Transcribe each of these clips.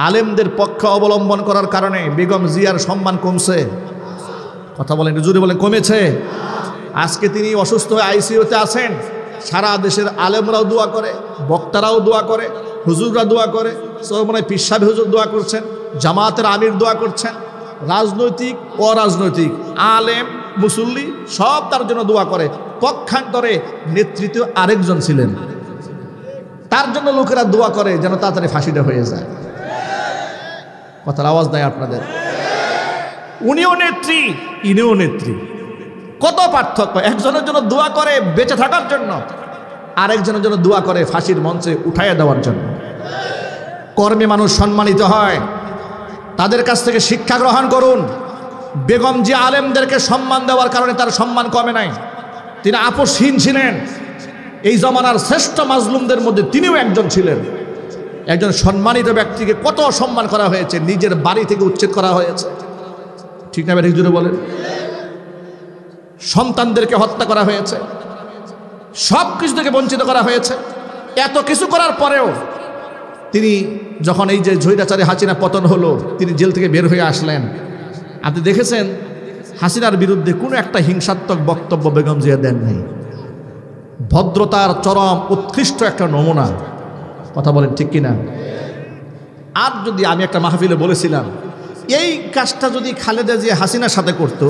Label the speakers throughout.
Speaker 1: আলেমদের পক্ষ অবলম্বন করার কারণে বেগম জিয়ার সম্মান কমছে। কথা বলেন, জোরে বলেন, কমেছে। আজকে তিনি অসুস্থ হয়ে আইসিইউতে আছেন। সারা দেশের আলেমরাও দোয়া করে, বক্তারাও দোয়া করে, হুজুররা দোয়া করে, মানে পীর সাহেব হুজুর দোয়া করছেন, জামাতের আমির দোয়া করছেন, রাজনৈতিক অরাজনৈতিক আলেম মুসল্লি সব তার জন্য দোয়া করে। পক্ষান্তরে নেতৃত্ব আরেকজন ছিলেন, তার জন্য লোকেরা দোয়া করে যেন তাড়াতাড়ি ফাঁসিটা হয়ে যায়। কথার আওয়াজ নাই আপনাদের? উনিও নেত্রী, ইনিও নেত্রী। কত পার্থক্য! একজনের জন্য দোয়া করে বেঁচে থাকার জন্য, আরেকজনের জন্য দোয়া করে ফাঁসির মঞ্চে উঠাইয়া দেওয়ার জন্য। কর্মে মানুষ সম্মানিত হয়, তাদের কাছ থেকে শিক্ষা গ্রহণ করুন। বেগম জিয়া আলেমদেরকে সম্মান দেওয়ার কারণে তার সম্মান কমে নাই। তিনি আপোষহীন ছিলেন। এই জমানার শ্রেষ্ঠ মাজলুমদের মধ্যে তিনিও একজন ছিলেন। একজন সম্মানিত ব্যক্তিকে কত সম্মান করা হয়েছে, নিজের বাড়ি থেকে উচ্ছেদ করা হয়েছে, ঠিক না? ঠিক জুড়ে বলেন। সন্তানদেরকে হত্যা করা হয়েছে, সব কিছু থেকে বঞ্চিত করা হয়েছে। এত কিছু করার পরেও তিনি যখন এই যে স্বৈরাচারী হাসিনা পতন হলো, তিনি জেল থেকে বের হয়ে আসলেন। আপনি দেখেছেন হাসিনার বিরুদ্ধে কোনো একটা হিংসাত্মক বক্তব্য বেগম জিয়া দেন নাই। ভদ্রতার চরম উৎকৃষ্ট একটা নমুনা। কথা বলেন, ঠিক কিনা? আর যদি আমি একটা মাহফিলে বলেছিলাম, এই কাজটা যদি খালেদা জিয়া হাসিনার সাথে করত,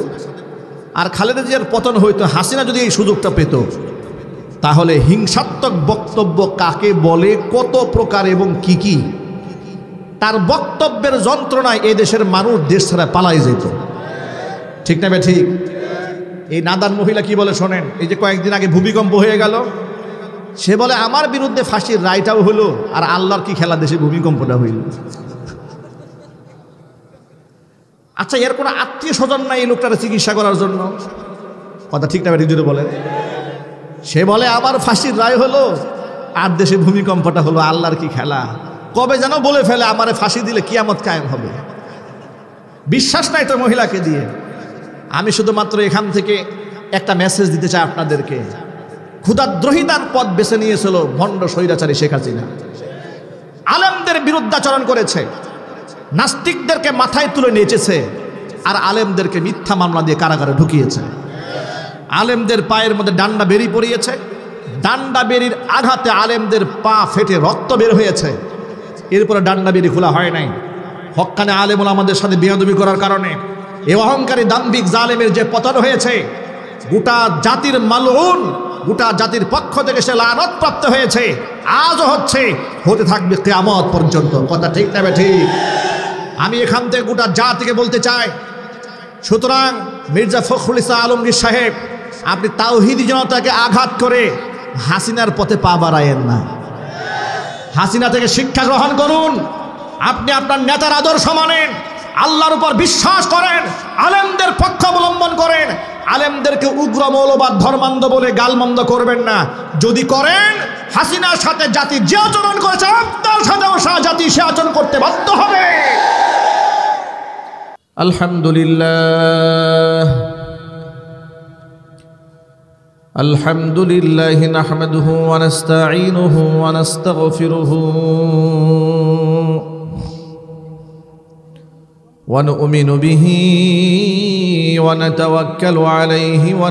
Speaker 1: আর খালেদা জিয়ার পতন হইতো, হাসিনা যদি এই সুযোগটা পেত, তাহলে হিংসাত্মক বক্তব্য কাকে বলে, কত প্রকার এবং কি কি, তার বক্তব্যের যন্ত্রণায় এই দেশের মানুষ দেশ ছাড়া পালাই যেত, ঠিক না? ঠিক। এই নাদান মহিলা কি বলে শোনেন। এই যে কয়েকদিন আগে ভূমিকম্প হয়ে গেল, সে বলে আমার বিরুদ্ধে ফাঁসির রায়টাও হলো, আর আল্লাহর কি খেলা, দেশে ভূমিকম্পটা হইল। আচ্ছা, এর কোনো আত্মীয় স্বজন নাই এই লোকটার চিকিৎসা করার জন্য? কথা ঠিক না? ঠিক জুড়ে বলেন। সে বলে আমার ফাঁসির রায় হলো, আর দেশে ভূমিকম্পটা হলো, আল্লাহর কি খেলা। কবে যেন বলে ফেলে আমারে ফাঁসি দিলে কিয়ামত কায়েম হবে। বিশ্বাস নাই তো মহিলাকে দিয়ে। আমি শুধুমাত্র এখান থেকে একটা মেসেজ দিতে চাই আপনাদেরকে। ক্ষুধাদ্রোহিতার পথ বেছে নিয়েছিল ভণ্ড স্বৈরাচারী শেখ হাসিনা। আলেমদের বিরুদ্ধাচরণ করেছে, নাস্তিকদেরকে মাথায় তুলে নিয়েছে, আর আলেমদেরকে মিথ্যা মামলা দিয়ে কারাগারে ঢুকিয়েছে। আলেমদের পায়ের মধ্যে ডান্ডা বেরি পড়িয়েছে, ডান্ডা বেরির আঘাতে আলেমদের পা ফেটে রক্ত বের হয়েছে। এরপরে ডান্ডা বেরি খোলা হয় নাই। হক্কানে আলেমুল আমাদের সাথে বেয়াদবি করার কারণে এই অহংকারী দাম্ভিক জালেমের যে পতন হয়েছে, গোটা জাতির মালউন, গোটা জাতির পক্ষ থেকে সে লানত প্রাপ্ত হয়েছে, আজও হচ্ছে, হতে থাকবে কিয়ামত পর্যন্ত। কথা ঠিক না? ঠিক। আমি এখান থেকে গোটা জাতিকে বলতে চাই, সুতরাং মির্জা ফখরুল ইসলাম আলমগীর সাহেব, আপনি তাওহীদি জনতাকে আঘাত করে হাসিনার পথে পা বাড়ায়েন না। হাসিনা থেকে শিক্ষা গ্রহণ করুন। আপনি আপনার নেতার আদর্শ মানেন, আল্লাহর উপর বিশ্বাস করেন, আলেমদের পক্ষ অবলম্বন করেন। আলেমদেরকে উগ্র মৌলবাদ ধর্মান্ধ বলে গালমন্দ করবেন না। যদি করেন, হাসিনার সাথে জাতি যে আচরণ করেছে, আপনার সাথেও জাতি সে আচরণ করতে বাধ্য হবে।
Speaker 2: আলহামদুলিল্লাহ আলহামদুলিল্লাহ নাহমাদুহু ওয়া নাস্তাঈনুহু ওয়া নাস্তাগফিরুহু ওয়া নু'মিনু বিহি ওয়া নাতাওয়াক্কালু আলাইহি ওয়া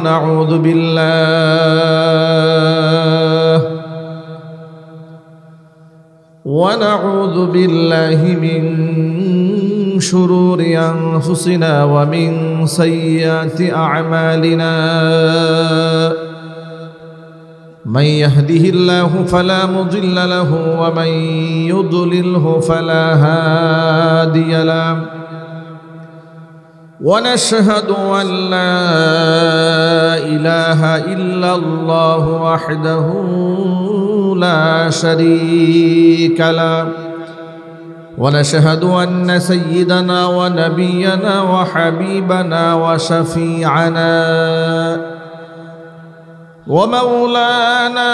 Speaker 2: নাউযু বিল্লাহি মিন শুরুরি আনফুসিনা ওয়া মিন সাইয়্যাতি আ'মালিনা। من يهده الله فلا مضل له ومن يضلله فلا هادي له ونشهد أن لا إله إلا الله وحده لا شريك له ونشهد أن سيدنا ونبينا وحبيبنا وشفيعنا ومولانا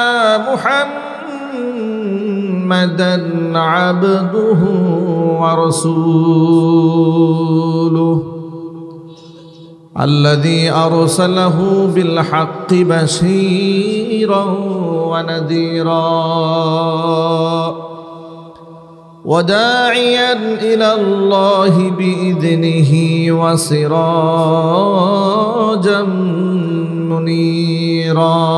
Speaker 2: محمدا عبده ورسوله الذي أرسله بالحق بشيرا ونذيرا وداعيا إلى الله بإذنه وسراجا منيرا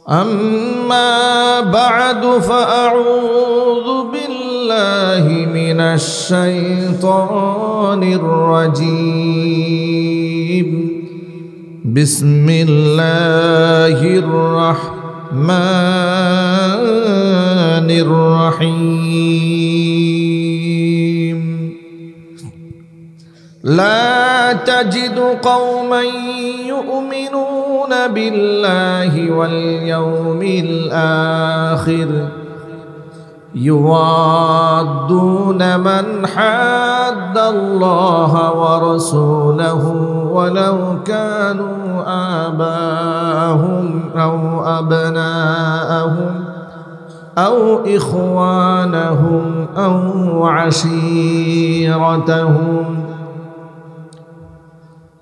Speaker 2: أما بعد فأعوذ بالله من الشيطان الرجيم بسم الله الرحمن الرحيم لا تجد قوما يؤمنون بالله واليوم الآخر يوادون من حاد الله ورسوله ولو كانوا آباءهم أو أبناءهم أو إخوانهم أو عشيرتهم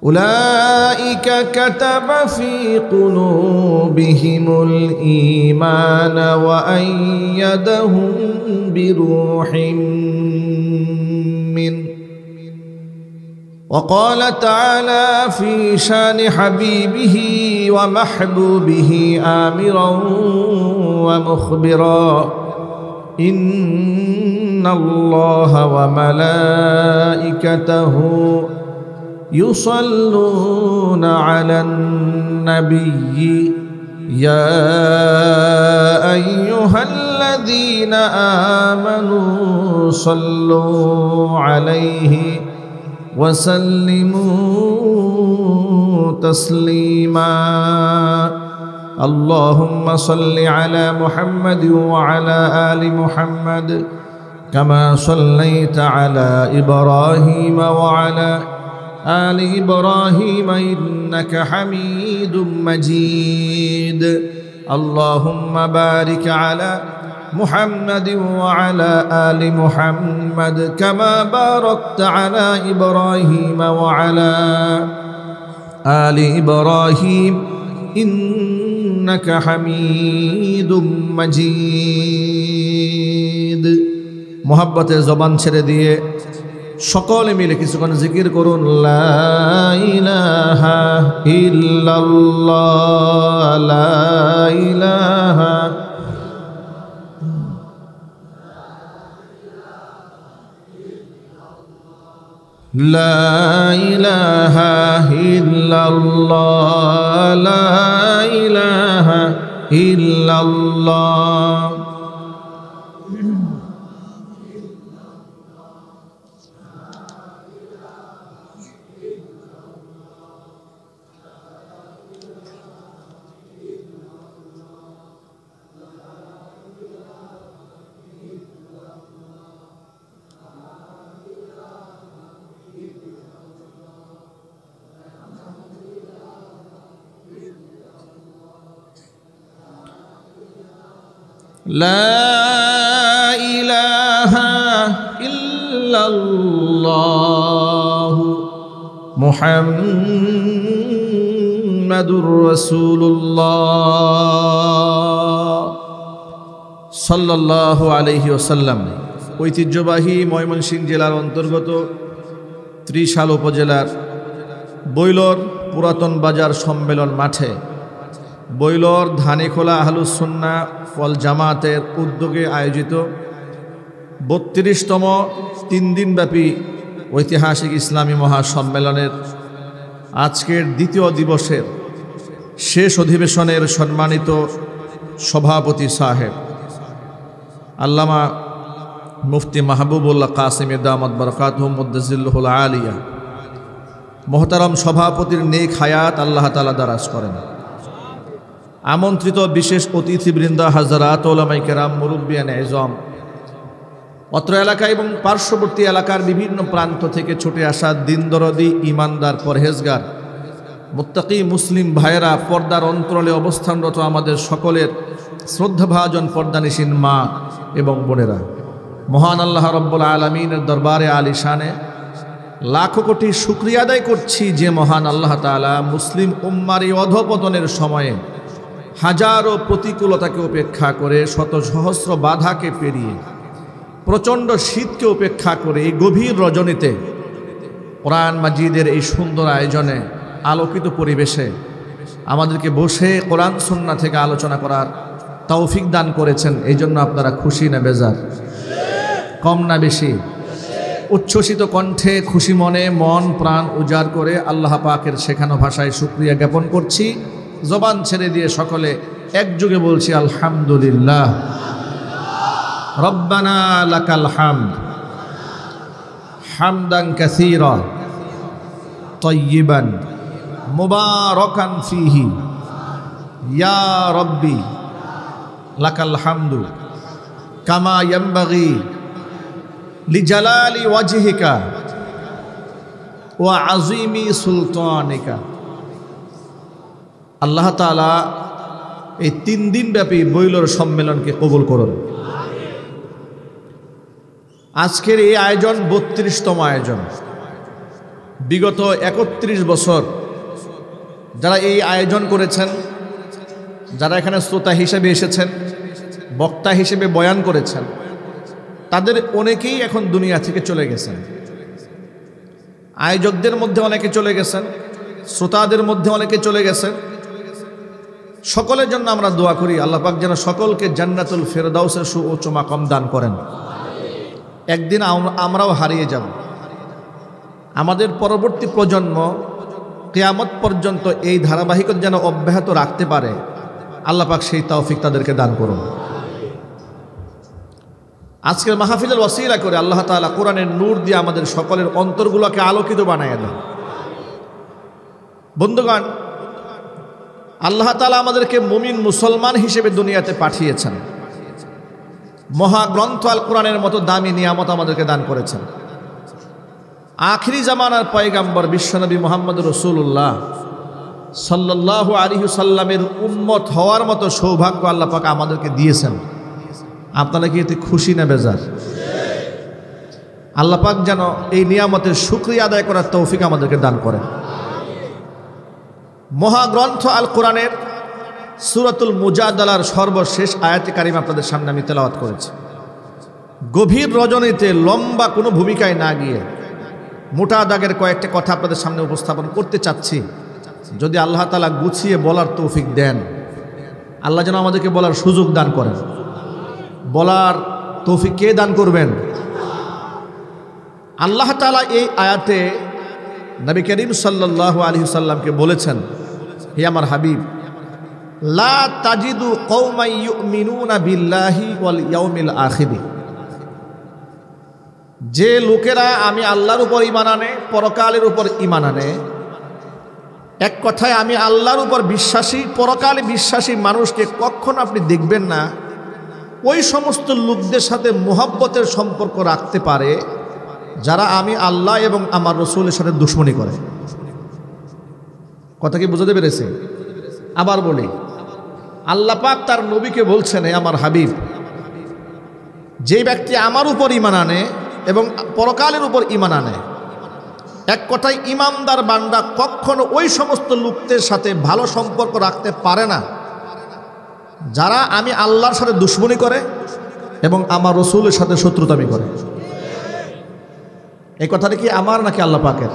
Speaker 2: أولئك كتب في قلوبهم الإيمان وأيدهم بروح منه وقال تعالى في شان حبيبه ومحبوبه آمرا ومخبرا إن الله وملائكته يصلون على النبي يا أيها الذين آمنوا صلوا عليه وسلموا تسليما اللهم صل على محمد وعلى آل محمد كما صليت على إبراهيم وعلى آل إبراهيم إنك حميد مجيد اللهم بارك على محمد وعلى آل محمد كما باركت على إبراهيم وعلى آل إبراهيم إنك حميد مجيد محبت زبان ছেড়ে দিয়ে সকলে মিলে কিছুক্ষণ জিকির করুন লা ইলাহা ইল্লাল্লাহ লা ইলাহা লা ইলাহা ইল্লাল্লাহ লা ইলাহা ইল্লাল্লাহ لا إله إلا الله محمد رسول الله صلى الله عليه وسلم ঐতিহ্যবাহী ময়মনসিংহ জেলার অন্তর্গত ত্রিশাল উপজেলার বৈলর পুরাতন বাজার সম্মেলন মাঠে বৈলর ধানেখোলা আহলুস সুন্নাহ ওয়াল জামাতের উদ্যোগে আয়োজিত ৩২তম 3 দিনব্যাপী ঐতিহাসিক ইসলামী মহাসম্মেলনের আজকের দ্বিতীয় দিবসের শেষ অধিবেশনের সম্মানিত সভাপতি সাহেব আল্লামা মুফতি মাহবুবুল্লাহ কাসিমি দামাত বরকাতুহু মুদ্দাজিল্লুহুল আলিয়া মোহতারম সভাপতির নেক হায়াত আল্লাহ তাআলা দারাজ করেন। আমন্ত্রিত বিশেষ অতিথিবৃন্দ হাজরাত ওলামায়ে কেরাম মুরব্বিয়ান এজম অত্র এলাকা এবং পার্শ্ববর্তী এলাকার বিভিন্ন প্রান্ত থেকে ছুটে আসা দিনদরদি ইমানদার পরহেজগার মুত্তাকি মুসলিম ভাইয়েরা পর্দার অন্তরালে অবস্থানরত আমাদের সকলের শ্রদ্ধাভাজন পর্দানিসীন মা এবং বোনেরা মহান আল্লাহ রব্বুল আলামিনের দরবারে আলিশানে লাখো কোটি শুকরিয়া আদায় করছি যে মহান আল্লাহ তাআলা মুসলিম উম্মার এই অধপতনের সময়ে
Speaker 1: হাজারো প্রতিকূলতাকে উপেক্ষা করে, শত সহস্র বাধাকে পেরিয়ে, প্রচণ্ড শীতকে উপেক্ষা করে এই গভীর রজনীতে কোরআন মাজিদের এই সুন্দর আয়োজনে, আলোকিত পরিবেশে আমাদেরকে বসে কোরআন সুন্নাহ থেকে আলোচনা করার তৌফিক দান করেছেন। এই জন্য আপনারা খুশি না বেজার? কম না বেশি? উচ্ছ্বসিত কণ্ঠে, খুশি মনে, মন প্রাণ উজাড় করে আল্লাহ পাকের শেখানো ভাষায় শুকরিয়া জ্ঞাপন করছি। জবান ছেড়ে দিয়ে সকলে একযোগে বলছি আলহামদুলিল্লাহ। রব্বানা লাকাল হামদ হামদান কাসীরা তাইয়িবান মুবারাকান ফীহি ইয়া রব্বি লাকাল হামদু কামা ইয়ানবাগি লিজালালি ওয়াজহিকা ওয়া আযীমি সুলতানিকা। আল্লাহ তাআলা এই 3 দিনব্যাপী বৈলর সম্মেলনকে কবুল করুন। আজকের এই আয়োজন 32তম আয়োজন। বিগত 31 বছর যারা এই আয়োজন করেছেন, যারা এখানে শ্রোতা হিসেবে এসেছেন, বক্তা হিসেবে বয়ান করেছেন, তাদের অনেকেই এখন দুনিয়া থেকে চলে গেছেন। আয়োজকদের মধ্যে অনেকে চলে গেছেন, শ্রোতাদের মধ্যে অনেকে চলে গেছেন। সকলের জন্য আমরা দোয়া করি আল্লাহ পাক যেন সকলকে জান্নাতুল ফেরদাউসের সুউচ্চ মাকাম দান করেন। একদিন আমরাও হারিয়ে যাব। আমাদের পরবর্তী প্রজন্ম কিয়ামত পর্যন্ত এই ধারাবাহিকতা যেন অব্যাহত রাখতে পারে, আল্লাহ পাক সেই তৌফিক তাদেরকে দান করুন। আজকের মাহফিলের ওসিলা করে আল্লাহ তাআলা কোরআনের নূর দিয়ে আমাদের সকলের অন্তরগুলোকে আলোকিত বানায় দেন। বন্ধুগণ, আল্লাহ তাআলা আমাদেরকে মুমিন মুসলমান হিসেবে দুনিয়াতে পাঠিয়েছেন। মহাগ্রন্থ আল কোরআনের মতো দামি নিয়ামত আমাদেরকে দান করেছেন। আখিরি জামানার পয়গাম্বর বিশ্বনবী মুহাম্মদ রাসূলুল্লাহ সাল্লাল্লাহু আলাইহি সাল্লামের উম্মত হওয়ার মতো সৌভাগ্য আল্লাহ পাক আমাদেরকে দিয়েছেন। আপনারা কি এতে খুশি না বেজার? আল্লাহ পাক যেন এই নিয়ামতের শুকরিয়া আদায় করার তৌফিক আমাদেরকে দান করেন। মহাগ্রন্থ আল কোরআনের সূরাতুল মুজাদালার সর্বশেষ আয়াতে কারিমা আপনাদের সামনে আমি তেলাওয়াত করেছি। গভীর রজনীতে লম্বা কোনো ভূমিকায় না গিয়ে মোটা দাগের কয়েকটা কথা আপনাদের সামনে উপস্থাপন করতে চাচ্ছি। যদি আল্লাহ তাআলা গুছিয়ে বলার তৌফিক দেন, আল্লাহ যেন আমাদেরকে বলার সুযোগ দান করেন। বলার তৌফিক কে দান করবেন? আল্লাহ তাআলা এই আয়াতে নবী করিম সাল্লাল্লাহু আলাইহি সাল্লামকে বলেছেন, হে আমার হাবিব, লা তাজিদু কওমান ইউমিনুনা বিল্লাহি ওয়াল ইয়াউমিল আখির। যে লোকেরা আমি আল্লাহর উপর ঈমান আনে, পরকালের উপর ঈমান আনে, এক কথায় আমি আল্লাহর উপর বিশ্বাসী, পরকালে বিশ্বাসী মানুষকে কখনো আপনি দেখবেন না ওই সমস্ত লোকদের সাথে মুহাব্বতের সম্পর্ক রাখতে পারে যারা আমি আল্লাহ এবং আমার রাসূলের সাথে দুশমনি করে। কথা কি বুঝতে পেরেছে? আবার বলি, আল্লাহ পাক তার নবীকে বলছেন, হে আমার হাবিব, যে ব্যক্তি আমার উপর ঈমান আনে এবং পরকালের উপর ঈমান আনে, এক কথায় ঈমানদার বান্দা কখনো ওই সমস্ত লোকদের সাথে ভালো সম্পর্ক রাখতে পারে না যারা আমি আল্লাহর সাথে দুশমনি করে এবং আমার রাসূলের সাথে শত্রুতামি করে। এই কথাটা কি আমার নাকি আল্লাহ পাকের?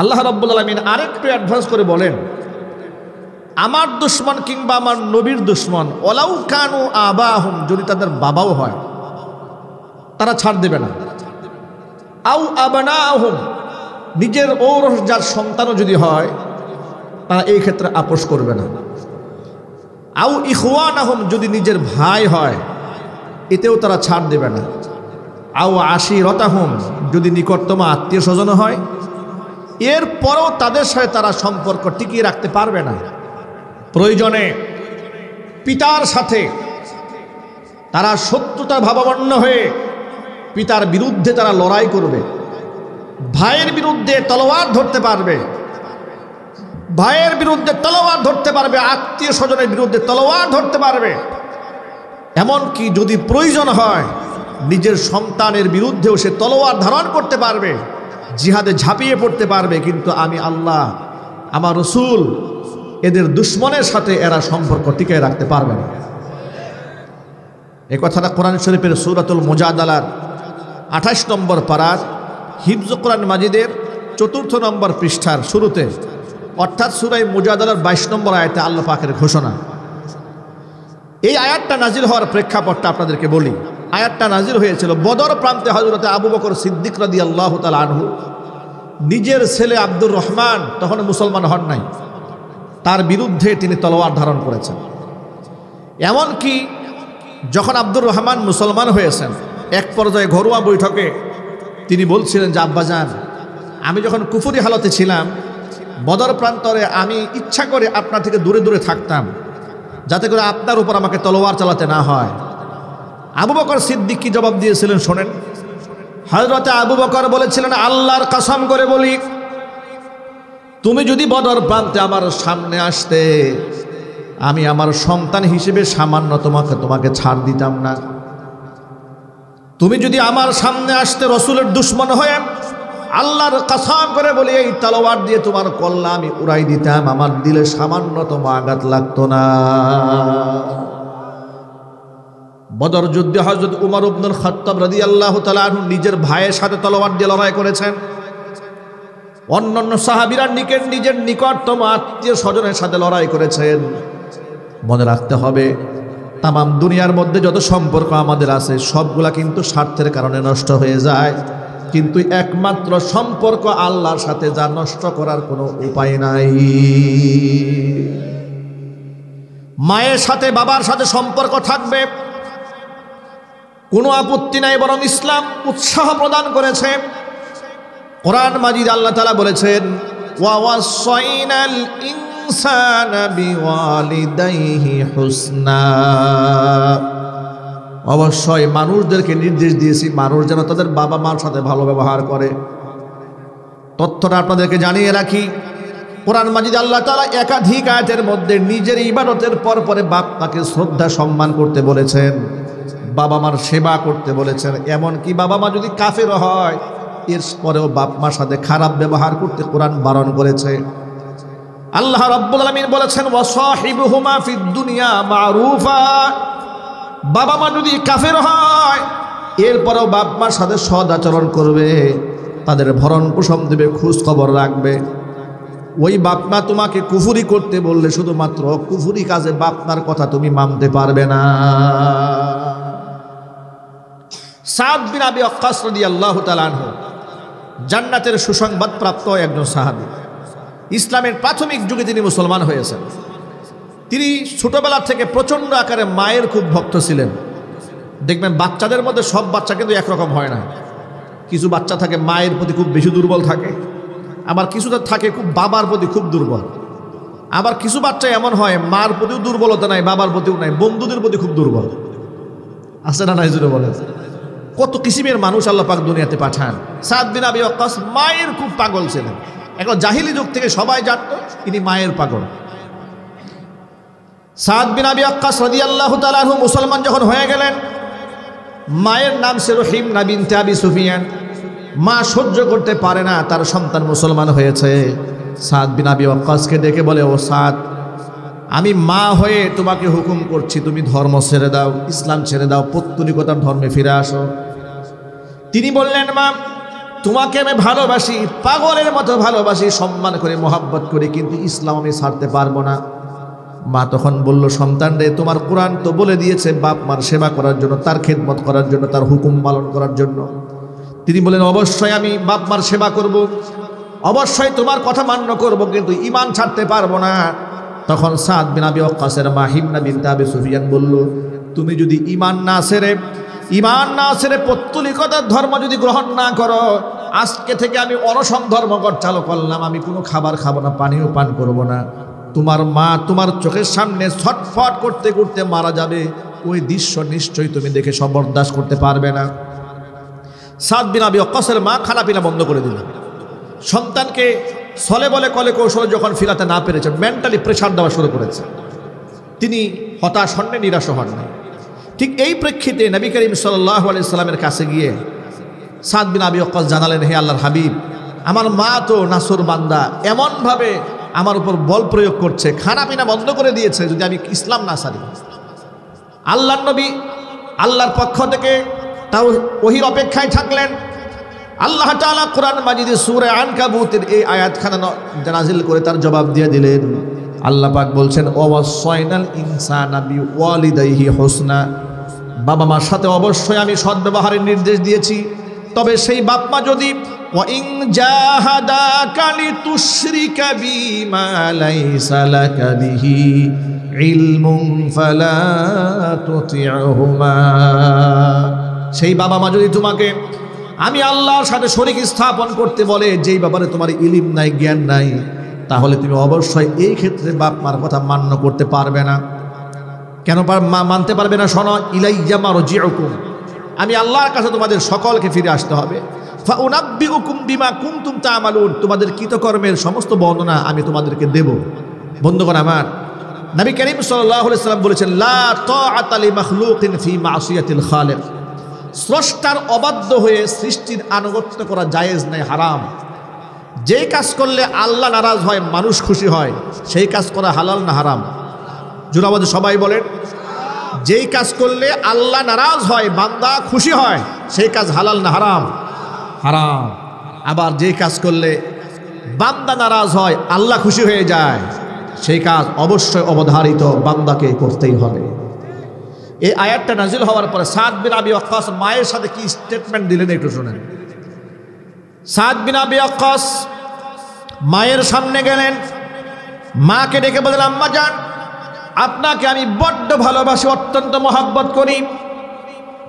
Speaker 1: আল্লাহ রাব্বুল আলামিন আরেকটু অ্যাডভান্স করে বলেন, আমার দুশমন কিংবা আমার নবীর দুশমন ওয়ালাউ কানু আবাহুম, যদি তাদের বাবাও হয় তারা ছাড় দেবে না। আও আবনাহুম, নিজের ঔরস যার সন্তানও যদি হয় তারা এই ক্ষেত্রে আপোষ করবে না। আও ইখওয়ানাহুম, যদি নিজের ভাই হয় এতেও তারা ছাড় দেবে না। আও আশিরতাহুম, যদি নিকটতম আত্মীয় স্বজন হয় এরপরেও তাদের সাথে তারা সম্পর্ক টিকিয়ে রাখতে পারবে না। প্রয়োজনে পিতার সাথে তারা শত্রুতার ভাবাপন্ন হয়ে পিতার বিরুদ্ধে তারা লড়াই করবে, ভাইয়ের বিরুদ্ধে তলোয়ার ধরতে পারবে, ভাইয়ের বিরুদ্ধে তলোয়ার ধরতে পারবে, আত্মীয় স্বজনের বিরুদ্ধে তলোয়ার ধরতে পারবে। এমনকি যদি প্রয়োজন হয় নিজের সন্তানের বিরুদ্ধেও সে তলোয়ার ধারণ করতে পারবে, জিহাদে ঝাঁপিয়ে পড়তে পারবে। কিন্তু আমি আল্লাহ, আমার রাসূল এদের দুশ্মনের সাথে এরা সম্পর্ক টিকিয়ে রাখতে পারবে না। এই কথাটা কোরআন শরীফের সূরাতুল মুজাদালার 28 নম্বর পারার হিফজ কোরআন মাজিদের 4 নম্বর পৃষ্ঠার শুরুতে, অর্থাৎ সূরা মুজাদালার 22 নম্বর আয়াতে আল্লাহ পাকের ঘোষণা। এই আয়াতটা নাজিল হওয়ার প্রেক্ষাপটটা আপনাদেরকে বলি। আয়াতটা নাজিল হয়েছিল বদর প্রান্তে হযরতে আবু বকর সিদ্দিক রাদিয়াল্লাহু তাআলা আনহু নিজের ছেলে আব্দুর রহমান তখন মুসলমান হন নাই, তার বিরুদ্ধে তিনি তলোয়ার ধারণ করেছেন। এমনকি যখন আব্দুর রহমান মুসলমান হয়েছেন, এক পর্যায়ে ঘরোয়া বৈঠকে তিনি বলছিলেন যে আব্বাজান, আমি যখন কুফরি হালতে ছিলাম বদর প্রান্তরে আমি ইচ্ছা করে আপনার থেকে দূরে দূরে থাকতাম, যাতে করে আপনার উপর আমাকে তলোয়ার চালাতে না হয়। আবু বকর সিদ্দিক কি জবাব দিয়েছিলেন শোনেন। হযরতে আবু বকর বলেছিলেন, আল্লাহর কসম করে বলি, তুমি যদি বদর প্রান্তে আমার সামনে আসতে, আমি আমার সন্তান হিসেবে সামান্য তোমাকে ছাড় দিতাম না। তুমি যদি আমার সামনে আসতে রসুলের দুশ্মন হয়ে, আল্লাহর কসম করে বলি এই তলোয়ার দিয়ে তোমার কল্লা আমি উড়াই দিতাম, আমার দিলে সামান্যতম আঘাত লাগতো না। বদর যুদ্ধে হযরত উমর ইবনুল খাত্তাব রাদিয়াল্লাহু তাআলা আনহু নিজের ভাইয়ের সাথে তলোয়ার দিয়ে লড়াই করেছেন। অন্যান্য সাহাবীরা নিজের নিকটতম আত্মীয় স্বজনের সাথে লড়াই করেছেন। মনে রাখতে হবে, তাম দুনিয়ার মধ্যে যত সম্পর্ক আমাদের আছে সবগুলা কিন্তু স্বার্থের কারণে নষ্ট হয়ে যায়, কিন্তু একমাত্র সম্পর্ক আল্লাহর সাথে যা নষ্ট করার কোনো উপায় নাই। মায়ের সাথে বাবার সাথে সম্পর্ক থাকবে, কোনো আপত্তি নাই, বরং ইসলাম উৎসাহ প্রদান করেছে। কোরআন মাজিদ আল্লাহ তাআলা বলেছেন, ওয়া ওয়াসাইনাল ইনসানা বিওয়ালিদাইহি হুসনা, অবশ্যই মানুষদেরকে নির্দেশ দিয়েছি মানুষ যেন তাদের বাবা মার সাথে ভালো ব্যবহার করে। তথ্যটা আপনাদেরকে জানিয়ে রাখি, কোরআন মাজিদ আল্লাহ তাআলা একাধিক আয়াতের মধ্যে নিজের ইবাদতের পরে বাপ মাকে শ্রদ্ধা সম্মান করতে বলেছেন, বাবা মার সেবা করতে বলেছেন। এমনকি বাবা মা যদি কাফের হয় এর পরেও বাপ মার সাথে খারাপ ব্যবহার করতে কোরআন বারণ করেছে। আল্লাহ রাব্বুল আলামিন বলেছেন, ওয়াসাহিবুহুমা ফিদ দুনিয়া মারুফা, বাবা মা যদি কাফের হয় এরপরেও বাপ মার সাথে সদ আচরণ করবে, তাদের ভরণ পোষণ দেবে, খোঁজ খবর রাখবে। ওই বাপ মা তোমাকে কুফরি করতে বললে শুধুমাত্র কুফরি কাজে বাপ মার কথা তুমি মানতে পারবে না। সাদ বিন আবি ওয়াক্কাস রাদিয়াল্লাহু তাআলা আনহু জান্নাতের সুসংবাদ প্রাপ্ত একজন সাহাবী। ইসলামের প্রাথমিক যুগে তিনি মুসলমান হয়েছেন। তিনি ছোটবেলা থেকে প্রচণ্ড আকারে মায়ের খুব ভক্ত ছিলেন। দেখবেন বাচ্চাদের মধ্যে সব বাচ্চা কিন্তু একরকম হয় না। কিছু বাচ্চা থাকে মায়ের প্রতি খুব বেশি দুর্বল থাকে, আবার কিছুটা থাকে খুব বাবার প্রতি খুব দুর্বল। আবার কিছু বাচ্চা এমন হয় মার প্রতিও দুর্বলতা নাই, বাবার প্রতিও নাই, বন্ধুদের প্রতি খুব দুর্বল। আছে না নাই জুড়ে বলে? কত কিসিমের মানুষ আল্লাহ পাক দুনিয়াতে পাঠান। সাদ বিন আবি ওয়াক্কাস মায়ের খুব পাগল ছিলেন। এখন জাহিলি যুগ থেকে সবাই জানত তিনি মায়ের পাগল। সাদ বিন আবি ওয়াক্কাস রাদিয়াল্লাহু তাআলা আনহু মুসলমান যখন হয়ে গেলেন, মায়ের নাম ছিল হিমনা বিনতে আবি সুফিয়ান। মা সহ্য করতে পারে না তার সন্তান মুসলমান হয়েছে। সাদ বিন আবি ওয়াক্কাসকে ডেকে বলে, ও সাদ, আমি মা হয়ে তোমাকে হুকুম করছি তুমি ধর্ম ছেড়ে দাও, ইসলাম ছেড়ে দাও, পৌত্তলিকতার ধর্মে ফিরে আসো। তিনি বললেন, মা, তোমাকে আমি ভালোবাসি, পাগলের মতো ভালোবাসি, সম্মান করে মোহাব্বত করি, কিন্তু ইসলাম আমি ছাড়তে পারবো না। মা তখন বলল, সন্তান রে, তোমার কোরআন তো বলে দিয়েছে বাপ মার সেবা করার জন্য, তার খেদমত করার জন্য, তার হুকুম পালন করার জন্য। তিনি বলেন, অবশ্যই আমি বাপ মার সেবা করব, অবশ্যই তোমার কথা মান্য করব, কিন্তু ঈমান ছাড়তে পারবো না। তখন সাদ বিন আবি ওয়াক্কাসের মা হিমনা বিনতে আবি সুফিয়ান বলল, তুমি যদি ঈমান না ছেড়ে পৌত্তলিকতার ধর্ম যদি গ্রহণ না করো, আজকে থেকে আমি অনশন ধর্মঘট চালু করলাম, আমি কোনো খাবার খাবো না, পানিও পান করব না। তোমার মা তোমার চোখের সামনে ছটফট করতে করতে মারা যাবে, ওই দৃশ্য নিশ্চয়ই তুমি দেখে বরদাস্ত করতে পারবে না। সাদ বিন আবি ওয়াক্কাসের মা খানা পিনা বন্ধ করে দিল। সন্তানকে ছলে বলে কলে কৌশলে যখন ফিরাতে না পেরেছে, মেন্টালি প্রেশার দেওয়া শুরু করেছে। তিনি হতাশ হন নাই, নিরাশ হন নাই। ঠিক এই প্রেক্ষিতে নবী করিম সাল্লাল্লাহু আলাইহি সাল্লামের কাছে গিয়ে সাদ বিন আবি ওয়াক্কাস জানালেন, হে আল্লাহর হাবিব, আমার মা তো নাসর বান্দা, এমনভাবে আমার উপর বল প্রয়োগ করছে, খানা পিনা বন্ধ করে দিয়েছে যদি আমি ইসলাম না সারি। আল্লাহর নবী আল্লাহর পক্ষ থেকে তাও ওহির অপেক্ষায় থাকলেন। আল্লাহ তাআলা কোরআন মাজিদে সূরা আনকাবুতের এই আয়াতখানা নাযিল করে তার জবাব দিয়ে দিলেন। আল্লাহ পাক বলছেন, ওয়াসাইনাল ইনসানা বিওয়ালিদাইহি হুসনা, বাবা মার সাথে অবশ্যই আমি সদ্ব্যবহারের নির্দেশ দিয়েছি। তবে সেই বাপ মা যদি ওয়াইন জাহাদাকা লিতুশরিকা বিমা লাইসা লাকা বিহি ইলমুন ফালা তুতি'হুমা, সেই বাবা মা যদি তোমাকে আমি আল্লাহর সাথে শরীক স্থাপন করতে বলে, যেই ব্যাপারে তোমার ইলম নাই, জ্ঞান নাই, তাহলে তুমি অবশ্যই এই ক্ষেত্রে বাপ মার কথা মান্য করতে পারবে না। কেন মানতে পারবে না? শোনো, ইলাইয়া মারজিউকুম, আমি আল্লাহর কাছে তোমাদের সকলকে ফিরে আসতে হবে। ফাউনাব্বিউকুম বিমা কুনতুম তা'মালুন, তোমাদের কৃতকর্মের সমস্ত বর্ণনা আমি তোমাদেরকে দেব। বন্ধুগণ আমার, নবী করিম সাল্লাল্লাহু আলাইহি ওয়াসাল্লাম বলেছেন, লা তাআতা লিমাখলুকিন ফি মাসিয়াতিল খালিক, স্রষ্টার অবাধ্য হয়ে সৃষ্টির আনুগত্য করা জায়েজ নাই, হারাম। যেই কাজ করলে আল্লাহ নারাজ হয়, মানুষ খুশি হয়, সেই কাজ করা হালাল না হারাম? জোরাবাদে সবাই বলেন। যেই কাজ করলে আল্লাহ নারাজ হয়, বান্দা খুশি হয়, সেই কাজ হালাল না হারাম? হারাম। আবার যেই কাজ করলে বান্দা নারাজ হয়, আল্লাহ খুশি হয়ে যায়, সেই কাজ অবশ্যই অবধারিত বান্দাকে করতেই হবে। এই আয়াতটা নাজিল হওয়ার পরে সাদ বিন আবি ওয়াক্কাস মায়ের সাথে কি স্টেটমেন্ট দিলেন একটু শুনেন। সাদ বিন আবি ওয়াক্কাস মায়ের সামনে গেলেন, মাকে ডেকে বললেন, আম্মা জান, আপনাকে আমি বড্ড ভালোবাসি, অত্যন্ত মহাব্বত করি,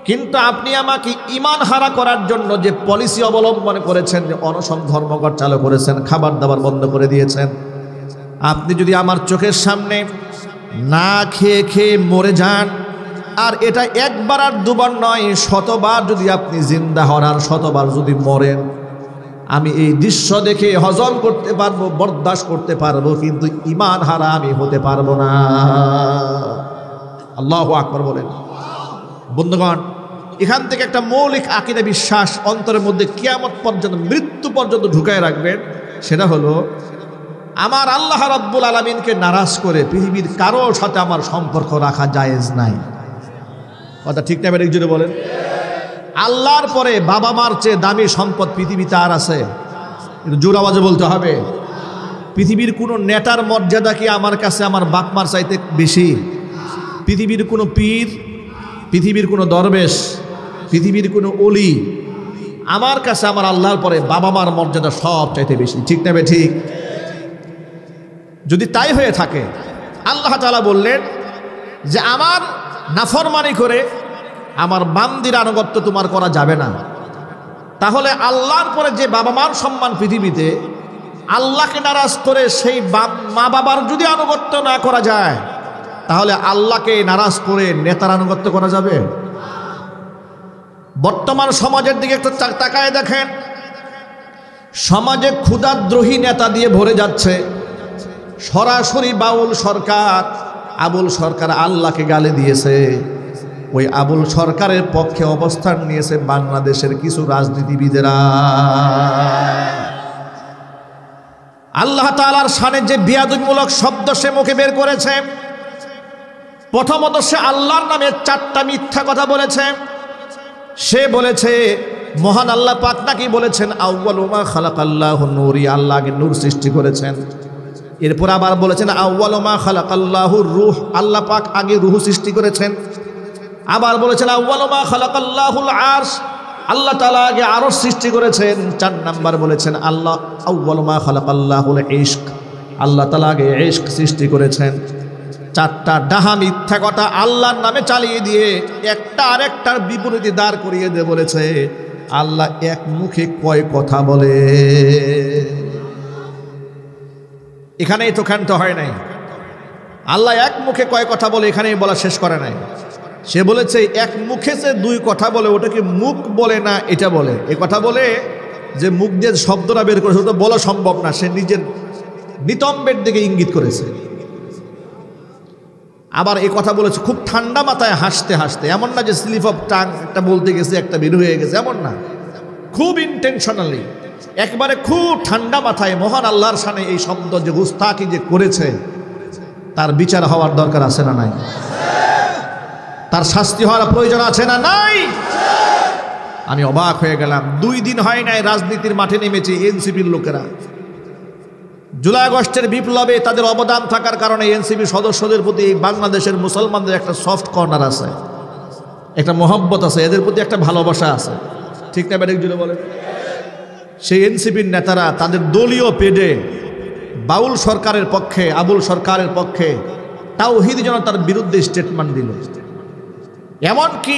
Speaker 1: কিন্তু আপনি আমাকে ঈমান হারা করার জন্য যে পলিসি অবলম্বন করেছেন, যে অনশন ধর্মঘট চালু করেছেন, খাবার দাবার বন্ধ করে দিয়েছেন, আপনি যদি আমার চোখের সামনে না খেয়ে খেয়ে মরে যান, আর এটা একবার আর দুবার নয়, শতবার যদি আপনি জিন্দা হন আর শতবার যদি মরেন, আমি এই দৃশ্য দেখে হজম করতে পারবো, বরদাস্ত করতে পারবো, কিন্তু ঈমান হারা আমি হতে পারবো না। আল্লাহু আকবার বলেন। বন্ধুগণ, এখান থেকে একটা মৌলিক আকীদা বিশ্বাস অন্তরের মধ্যে কিয়ামত পর্যন্ত, মৃত্যু পর্যন্ত ঢুকায় রাখবেন। সেটা হলো, আমার আল্লাহ রাব্বুল আলামিনকে নারাজ করে পৃথিবীর কারোর সাথে আমার সম্পর্ক রাখা জায়েজ নাই। কথা ঠিক না? বেরিয়ে জুড়ে বলেন। আল্লাহর পরে বাবা মার চেয়ে দামি সম্পদ পৃথিবীতে আর আছে? কিন্তু জোর আওয়াজে বলতে হবে। পৃথিবীর কোনো নেতার মর্যাদা কি আমার কাছে আমার বাপ মার চাইতে বেশি? পৃথিবীর কোনো পীর, পৃথিবীর কোনো দরবেশ, পৃথিবীর কোনো অলি আমার কাছে আমার আল্লাহর পরে বাবা মার মর্যাদা সব চাইতে বেশি। ঠিক না? ঠিক। যদি তাই হয়ে থাকে, আল্লাহ তাআলা বললেন যে আমার নাফরমানি করে আমার বান্দির আনুগত্য তোমার করা যাবে না। তাহলে আল্লাহর পরে যে বাবা মার সম্মান পৃথিবীতে, আল্লাহকে নারাজ করে সেই মা বাবার যদি আনুগত্য না করা যায়, তাহলে আল্লাহকে নারাজ করে নেতার আনুগত্য করা যাবে? বর্তমান সমাজের দিকে একটু তাকায় দেখেন, সমাজে ক্ষুধাদ্রোহী নেতা দিয়ে ভরে যাচ্ছে। সরাসরি বাউল সরকার, আবুল সরকার আল্লাহকে গালি দিয়েছে। ওই আবুল সরকারের পক্ষে অবস্থান নিয়েছে বাংলাদেশের কিছু রাজনীতিবিদেরা। আল্লাহ তাআলার শানে যে বিয়াদবিমূলক শব্দ সে মুখে বের করেছে, প্রথমত সে আল্লাহর নামে 4টা মিথ্যা কথা বলেছে। সে বলেছে মহান আল্লাহ পাক নাকি বলেছেন আউয়ালু মা খালাকাল্লাহু নূরি, আল্লাহ আগে নূর সৃষ্টি করেছেন। এরপর আবার বলেছেন আউয়ালু মা খালাকাল্লাহু রূহ, আল্লাহ পাক আগে রূহ সৃষ্টি করেছেন। আবার বলেছেন আউয়ালু মা খালাকাল্লাহুল আরশ, আল্লাহ তাআলা আগে আরশ সৃষ্টি করেছেন। 4 নাম্বার বলেছেন আল্লাহ আউয়ালু মা খালাকাল্লাহুল ইশক, আল্লাহ তাআলা আগে ইশক সৃষ্টি করেছেন। 4টা ডাহা মিথ্যা কথা আল্লাহর নামে চালিয়ে দিয়ে একটা আরেকটার বিপরীতে দাঁড় করিয়ে দিয়ে বলেছে আল্লাহ এক মুখে কয় কথা বলে। এখানেই তো ক্ষান্ত হয় নাই। আল্লাহ এক মুখে কয় কথা বলে এখানেই বলা শেষ করে নাই। সে বলেছে এক মুখে যে 2 কথা বলে, ওটাকে মুখ বলে না এটা বলে। এ কথা বলে যে মুখ দিয়ে শব্দটা বের করেছে ওটা বলা সম্ভব না, সে নিজের নিতম্বের দিকে ইঙ্গিত করেছে। আবার এই কথা বলেছে খুব ঠান্ডা মাথায় হাসতে হাসতে, এমন না যে স্লিপ অফ টাং একটা বলতে গেছে একটা বের হয়ে গেছে, এমন না, খুব ইন্টেনশনালি একবারে খুব ঠান্ডা মাথায় মহান আল্লাহর সামনে এই শব্দ যে গুস্তাকি যে করেছে তার বিচার হওয়ার দরকার আছে না নাই? তার শাস্তি হওয়ার প্রয়োজন আছে না নাই? আমি অবাক হয়ে গেলাম, 2 দিন হয় নাই রাজনীতির মাঠে নেমেছে এনসিপির লোকেরা। জুলাই আগস্টের বিপ্লবে তাদের অবদান থাকার কারণে এনসিপি সদস্যদের প্রতি বাংলাদেশের মুসলমানদের একটা সফট কর্নার আছে, একটা মহব্বত আছে, এদের প্রতি একটা ভালোবাসা আছে, ঠিক না ব্যাটিক জুড়ে বলেন? সেই এনসিপির নেতারা তাদের দলীয় পেডে বাউল সরকারের পক্ষে, আবুল সরকারের পক্ষে তাওহীদ জনতার বিরুদ্ধে স্টেটমেন্ট দিল। এমনকি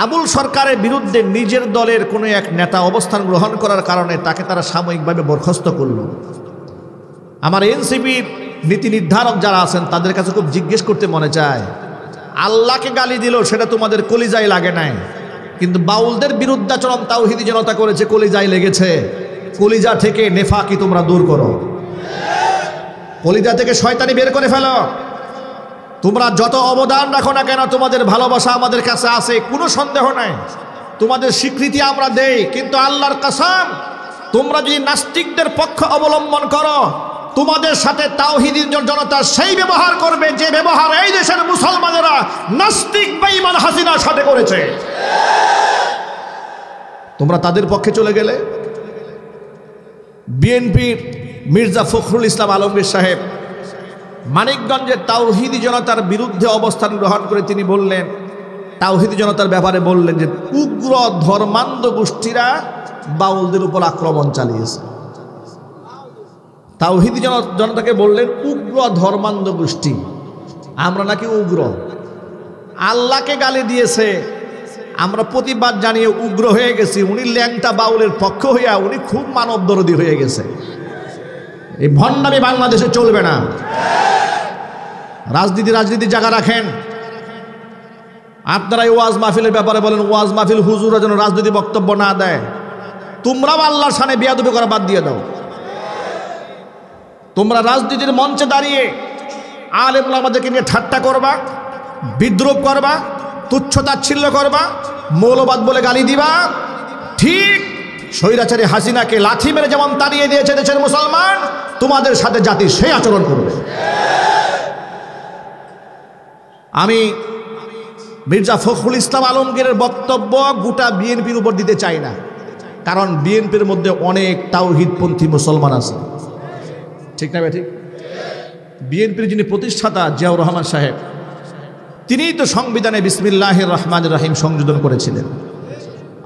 Speaker 1: আবুল সরকারের বিরুদ্ধে নিজের দলের কোনো এক নেতা অবস্থান গ্রহণ করার কারণে তাকে তারা সাময়িকভাবে বরখাস্ত করল। আমার এনসিপির নীতি নির্ধারক যারা আছেন তাদের কাছে খুব জিজ্ঞেস করতে মনে চায়, আল্লাহকে গালি দিল সেটা তোমাদের কলিজায় লাগে নাই, কিন্তু বাউলদের বিরুদ্ধাচরণ তাওহীদি জনতা করেছে, কলিজায় লেগেছে। কলিজা থেকে নেফাকি তোমরা দূর করো, কলিজা থেকে শয়তানি বের করে ফেলো। তোমরা যত অবদান রাখো না কেন, তোমাদের ভালোবাসা আমাদের কাছে আছে, কোনো সন্দেহ নাই, তোমাদের স্বীকৃতি আমরা দেই, কিন্তু আল্লাহর কসম, তোমরা যদি নাস্তিকদের পক্ষ অবলম্বন করো, তোমাদের সাথে তাওহীদি জনতা সেই ব্যবহার করবে যে ব্যবহার এই দেশের মুসলমানেরা নাস্তিক বেঈমান হাসিনার সাথে করেছে। তোমরা তাদের পক্ষে চলে গেলে। বিএনপির মির্জা ফখরুল ইসলাম আলমগীর সাহেব মানিকগঞ্জের তাওহীদি জনতার বিরুদ্ধে অবস্থান গ্রহণ করে তিনি বললেন, তাওহীদি জনতার ব্যাপারে বললেন যে উগ্র ধর্মান্ধ গোষ্ঠীরা বাউলদের উপর আক্রমণ চালিয়েছে। তাওহীদি জনতাকে বললেন উগ্র ধর্মান্ধ গোষ্ঠী, আমরা নাকি উগ্র। আল্লাহকে গালি দিয়েছে, আমরা প্রতিবাদ জানিয়ে উগ্র হয়ে গেছি। উনি ল্যাংটা বাউলের পক্ষ হইয়া উনি খুব মানবদরদী হয়ে গেছে। এই ভণ্ডামি বাংলাদেশে চলবে না। রাজনীতির জায়গা রাখেন। আপনারা এই ওয়াজ মাহফিলের ব্যাপারে বলেন, ওয়াজ মাহফিল হুজুরা যেন রাজনীতি বক্তব্য না দেয়। তোমরাও আল্লাহর সামনে বেয়াদবি করা বাদ দিয়ে দাও। তোমরা রাজনীতির মঞ্চে দাঁড়িয়ে আলেম ওলামাদেরকে নিয়ে ঠাট্টা করবা, বিদ্রুপ করবা, তুচ্ছতাচ্ছিল্য করবা, মৌলবাদ বলে গালি দিবা। ঠিক স্বৈরাচারী হাসিনাকে লাথি মেরে যেমন তাড়িয়ে দিয়েছে দেশের মুসলমান, তোমাদের সাথে জাতি সেই আচরণ করবে। আমি মির্জা ফখরুল ইসলাম আলমগীরের বক্তব্য গোটা বিএনপির উপর দিতে চাই না, কারণ বিএনপির মধ্যে অনেক তাওহীদপন্থী মুসলমান আছে, ঠিক না? ঠিক। বিএনপির যিনি প্রতিষ্ঠাতা জিয়াউর রহমান সাহেব, তিনিই তো সংবিধানে বিসমিল্লাহির রহমানির রহিম সংযোজন করেছিলেন।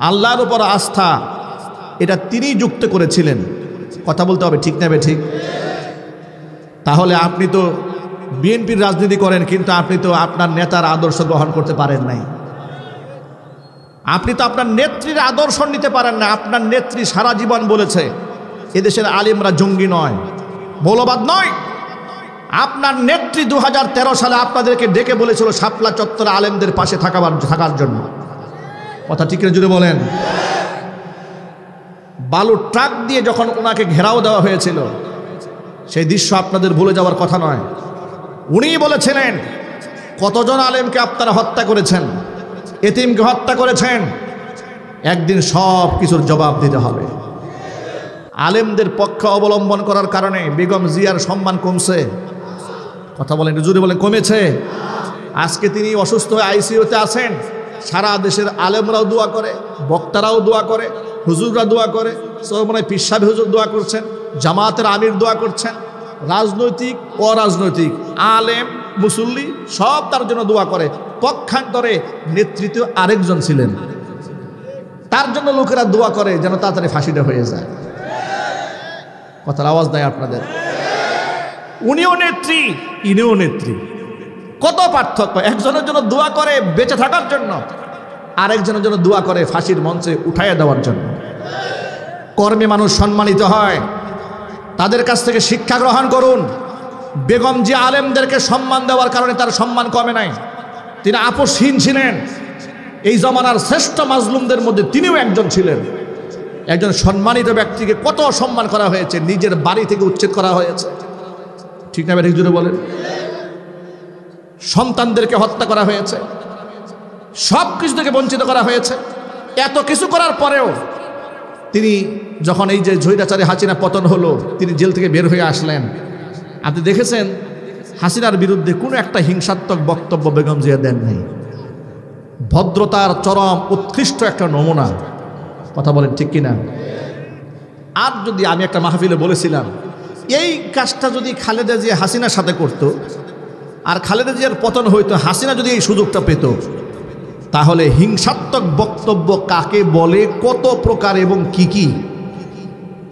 Speaker 1: আল্লাহর উপর আস্থা এটা তিনিই যুক্ত করেছিলেন। কথা বলতে হবে, ঠিক না? ঠিক। তাহলে আপনি তো বিএনপির রাজনীতি করেন, কিন্তু আপনি তো আপনার নেতার আদর্শ গ্রহণ করতে পারেন নাই। আপনি তো আপনার নেত্রীর আদর্শ নিতে পারেন না। আপনার নেত্রী সারা জীবন বলেছে এদেশের আলেমরা জঙ্গি নয়, মৌলবাদ নয়। আপনার নেত্রী 2013 সালে আপনাদেরকে ডেকে বলেছিল শাপলা চত্বরে আলেমদের পাশে থাকার জন্য। কথা ঠিক করে জুড়ে বলেন। বালুর ট্রাক দিয়ে যখন ওনাকে ঘেরাও দেওয়া হয়েছিল, সেই দৃশ্য আপনাদের ভুলে যাওয়ার কথা নয়। উনিই বলেছিলেন কতজন আলেমকে আপনারা হত্যা করেছেন, এতিমকে হত্যা করেছেন, একদিন সব কিছুর জবাব দিতে হবে। আলেমদের পক্ষ অবলম্বন করার কারণে বেগম জিয়ার সম্মান কমছে। কথা বলেন, জুড়ে বলেন, কমেছে। আজকে তিনি অসুস্থ হয়ে আইসিইউতে আছেন। সারা দেশের আলেমরাও দোয়া করে, বক্তারাও দোয়া করে, হুজুররা দোয়া করে, মনে পীর সাহেব হুজুর দোয়া করছেন, জামাতের আমির দোয়া করছেন, রাজনৈতিক অরাজনৈতিক আলেম মুসল্লি সব তার জন্য দোয়া করে। পক্ষান্তরে নেতৃত্ব আরেকজন ছিলেন, তার জন্য লোকেরা দোয়া করে যেন তাড়াতাড়ি ফাঁসিটা হয়ে যায়। কথার আওয়াজ নাই আপনাদের? উনিও নেত্রী, ইনিও নেত্রী। কত পার্থক্য! একজনের জন্য দোয়া করে বেঁচে থাকার জন্য, আরেকজনের জন্য দোয়া করে ফাঁসির মঞ্চে উঠাইয়া দেওয়ার জন্য। কর্মে মানুষ সম্মানিত হয়, তাদের কাছ থেকে শিক্ষা গ্রহণ করুন। বেগম জি আলেমদেরকে সম্মান দেওয়ার কারণে তার সম্মান কমে নাই। তিনি আপোষহীন ছিলেন। এই জমানার শ্রেষ্ঠ মাজলুমদের মধ্যে তিনিও একজন ছিলেন। একজন সম্মানিত ব্যক্তিকে কত সম্মান করা হয়েছে, নিজের বাড়ি থেকে উচ্ছেদ করা হয়েছে, ঠিক না? ঠিক জুড়ে বলেন। সন্তানদেরকে হত্যা করা হয়েছে, সব কিছু থেকে বঞ্চিত করা হয়েছে। এত কিছু করার পরেও তিনি যখন এই যে স্বৈরাচারী হাসিনা পতন হলো, তিনি জেল থেকে বের হয়ে আসলেন। আপনি দেখেছেন হাসিনার বিরুদ্ধে কোনো একটা হিংসাত্মক বক্তব্য বেগম জিয়া দেন নেই। ভদ্রতার চরম উৎকৃষ্ট একটা নমুনা। কথা বলেন ঠিক কিনা? আর যদি আমি একটা মাহফিলে বলেছিলাম, এই কাজটা যদি খালেদা জিয়া হাসিনার সাথে করত, আর খালেদা জিয়ার পতন হইতো, হাসিনা যদি এই সুযোগটা পেত, তাহলে হিংসাত্মক বক্তব্য কাকে বলে, কত প্রকার এবং কি কি,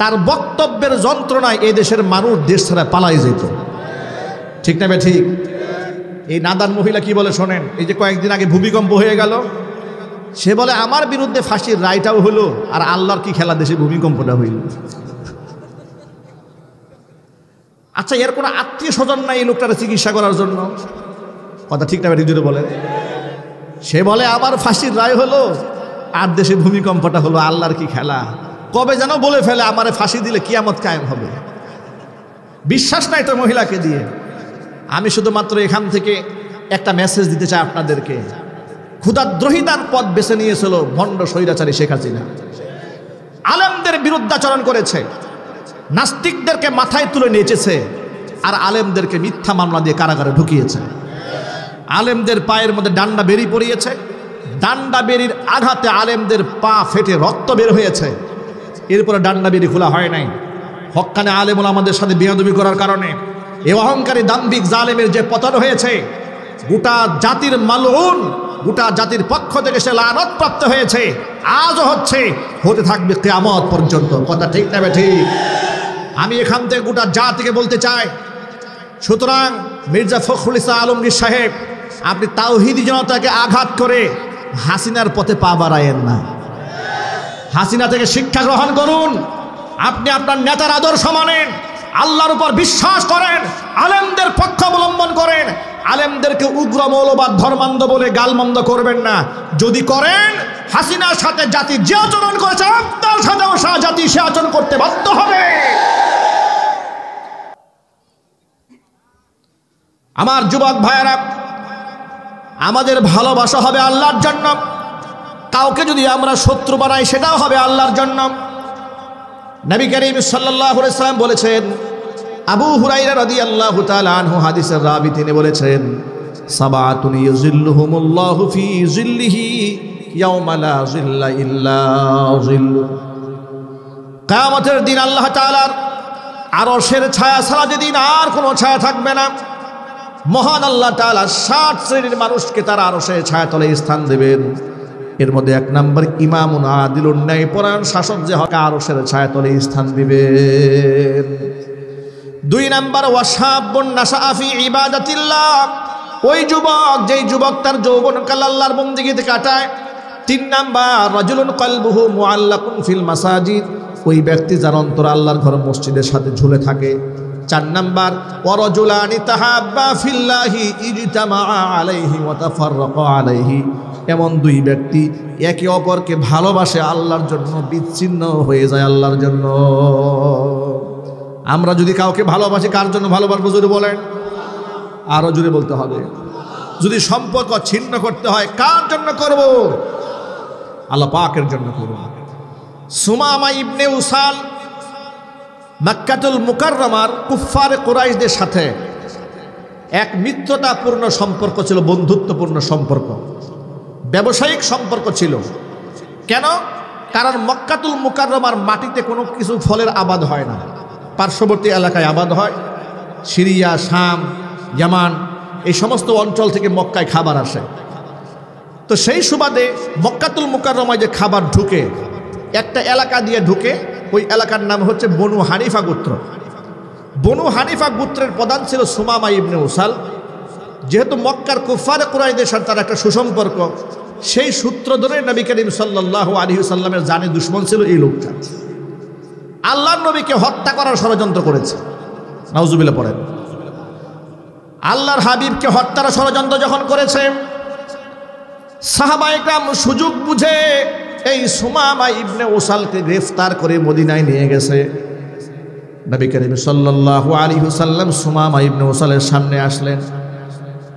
Speaker 1: তার বক্তব্যের যন্ত্রণায় এই দেশের মানুষ দেশ ছাড়া পালাই যেত। ঠিক না বে ঠিক? এই নাদান মহিলা কি বলে শোনেন। এই যে কয়েকদিন আগে ভূমিকম্প হয়ে গেল, সে বলে আমার বিরুদ্ধে ফাঁসির রায়টাও হলো, আর আল্লাহর কি খেলা, দেশে ভূমিকম্পটা হইল। আচ্ছা, এর কোনো আত্মীয় স্বজন নাই এই লোকটার চিকিৎসা করার জন্য? কথা ঠিক না বে ঠিক? বলেন। সে বলে আবার ফাঁসির রায় হলো, আর দেশে ভূমিকম্পটা হলো, আল্লাহর কি খেলা। কবে যেন বলে ফেলে আমারে ফাঁসি দিলে কিয়ামত কায়েম হবে। বিশ্বাস নাই তো মহিলাকে দিয়ে। আমি শুধুমাত্র এখান থেকে একটা মেসেজ দিতে চাই আপনাদেরকে। ক্ষুধাদ্রোহিতার পথ বেছে নিয়েছিল ভণ্ড স্বৈরাচারী শেখ হাসিনা। আলেমদের বিরুদ্ধাচরণ করেছে, নাস্তিকদেরকে মাথায় তুলে নিয়েছে, আর আলেমদেরকে মিথ্যা মামলা দিয়ে কারাগারে ঢুকিয়েছে। আলেমদের পায়ের মধ্যে ডান্ডা বেরি পড়িয়েছে, ডান্ডা বেরির আঘাতে আলেমদের পা ফেটে রক্ত বের হয়েছে। এরপরে ডান্ডা বেরি খোলা হয় নাই। হক্কানে আলেমুল আমাদের সাথে বেয়াদবি করার কারণে এই অহংকারী দাম্ভিক জালেমের যে পতন হয়েছে, গোটা জাতির মালউন, গোটা জাতির পক্ষ থেকে সে লানত প্রাপ্ত হয়েছে, আজও হচ্ছে, হতে থাকবে কিয়ামত পর্যন্ত। কথা ঠিক না ঠিক? আমি এখান থেকে গোটা জাতিকে বলতে চাই, সুতরাং মির্জা ফখরুল ইসলাম আলমগীর সাহেব, আপনি তাওহীদি জনতাকে আঘাত করে হাসিনার পথে পা বাড়ায়েন না। হাসিনা থেকে শিক্ষা গ্রহণ করুন। আপনি আপনার নেতার আদর্শ মানেন, আল্লাহর উপর বিশ্বাস করেন, আলেমদের পক্ষ অবলম্বন করেন। আলেমদেরকে উগ্র মৌলবাদ ধর্মান্ধ বলে গালমন্দ করবেন না। যদি করেন, হাসিনার সাথে জাতি যে আচরণ করেছে আপনার সাথেও জাতি সে আচরণ করতে বাধ্য হবে। আমার যুবক ভাইয়েরা, আমাদের ভালোবাসা হবে আল্লাহর জন্য। কাউকে যদি আমরা শত্রু বানাই, সেটাও হবে আল্লাহর জন্য। নবী করিম সাল্লাল্লাহু আলাইহি ওয়াসাল্লাম বলেছেন, আবু হুরায়রা রাদিয়াল্লাহু তাআলা আনহু হাদিসের রাবী, তিনি বলেছেন, সাবাতুন ইউযিল্লুহুমুল্লাহু ফি যিল্লিহি ইয়াওমা লা যিল্লা ইল্লা যিল্লু। কিয়ামতের দিন আল্লাহ তাআলার আরশের ছায়া ছাড়া যেদিন আর কোনো ছায়া থাকবে না, মহান আল্লাহ তাআলা 60 শ্রেণীর মানুষকে তার আরশের ছায়াতলে স্থান দেবেন। এর মধ্যে 1 নম্বর ইমামুন আদিলুন, ন্যায়পরায়ণ শাসক যে হবে, আরশের ছায়াতলে স্থান দিবেন। 2 নম্বর ওয়াশাবুন নাশাআ ফি ইবাদাতিল্লাহ, ওই যুবক যেই যুবক তার যৌবনকাল আল্লাহর বন্দেগীতে কাটায়। 3 নম্বর রাজুলুন কলবুহু মুআল্লাকুন ফিল মাসাজিদ, ওই ব্যক্তি যার অন্তর আল্লাহর ঘর মসজিদের সাথে ঝুলে থাকে। 4 নম্বর ওয়ারাজুলানি তাহাব্বা ফিল্লাহি ইজতামা আলাইহি ওয়া তাফাররাকা আলাইহি, এমন 2 ব্যক্তি একে অপরকে ভালোবাসে আল্লাহর জন্য, বিচ্ছিন্ন হয়ে যায় আল্লাহর জন্য। আমরা যদি কাউকে ভালোবাসি, কার জন্য ভালোবাসবো জোরে বলেন? আরো জোরে বলতে হবে। যদি সম্পর্ক ছিন্ন করতে হয়, কার জন্য করব? আল্লাহ পাকের জন্য করব। সুমামা ইবনে উসাল মক্কাতুল মুকাররমার কুফফারে কুরাইশদের সাথে এক মিত্রতাপূর্ণ সম্পর্ক ছিল, বন্ধুত্বপূর্ণ সম্পর্ক, ব্যবসায়িক সম্পর্ক ছিল। কেন? কারণ মক্কাতুল মুকাররমার মাটিতে কোনো কিছু ফলের আবাদ হয় না, পার্শ্ববর্তী এলাকায় আবাদ হয়। সিরিয়া, শাম, ইয়ামান, এই সমস্ত অঞ্চল থেকে মক্কায় খাবার আসে। তো সেই সুবাদে মক্কাতুল মুকাররমায় যে খাবার ঢুকে, একটা এলাকা দিয়ে ঢুকে, ওই এলাকার নাম হচ্ছে বনু হানিফা গোত্র। বনু হানিফা গোত্রের প্রধান ছিল সুমামা ইবনে উসাল। যেহেতু মক্কার কুফফারে কুরাইশদের সাথে তার একটা সুসম্পর্ক, সেই সূত্র ধরে নবী করিম সাল্লাল্লাহু আলাইহি ওয়াসাল্লামের জানে দুশমন ছিল এই লোকটা। আল্লাহর নবীকে হত্যা করার ষড়যন্ত্র করেছে। নাউজুবিল্লাহ পড়েন। আল্লাহর হাবিবকে হত্যার ষড়যন্ত্র যখন করেছে, সাহাবায়ে কেরাম সুযোগ বুঝে এই সুমামা ইবনে উসালকে গ্রেফতার করে মদিনায় নিয়ে গেছে। নবী করিম সাল্লাল্লাহু আলাইহি ওয়াসাল্লাম সুমামা ইবনে উসালের সামনে আসলেন,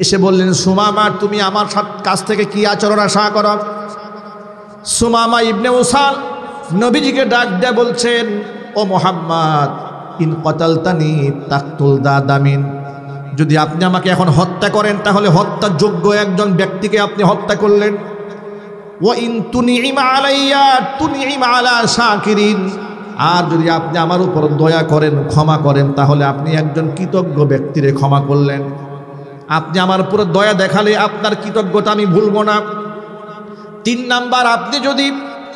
Speaker 1: এসে বললেন, সুমামা, তুমি আমার কাছ থেকে কি আচরণ আশা করো? সুমামা ইবনে উসাল নবীজিকে ডাক দেয়া বলছেন, ও মুহাম্মদ, ইন কতালতানি তাকতুল দাদামিন, যদি আপনি আমাকে এখন হত্যা করেন তাহলে হত্যার যোগ্য একজন ব্যক্তিকে আপনি হত্যা করলেন। ওয়া ইন তুনিম আলাইয়া তুনিম আলা শাকিরিন, আর যদি আপনি আমার উপর দয়া করেন, ক্ষমা করেন, তাহলে আপনি একজন কৃতজ্ঞ ব্যক্তিরে ক্ষমা করলেন। আপনি আমার উপর দয়া দেখালে আপনার কৃতজ্ঞতা আমি ভুলব না। 3 নাম্বার, আপনি যদি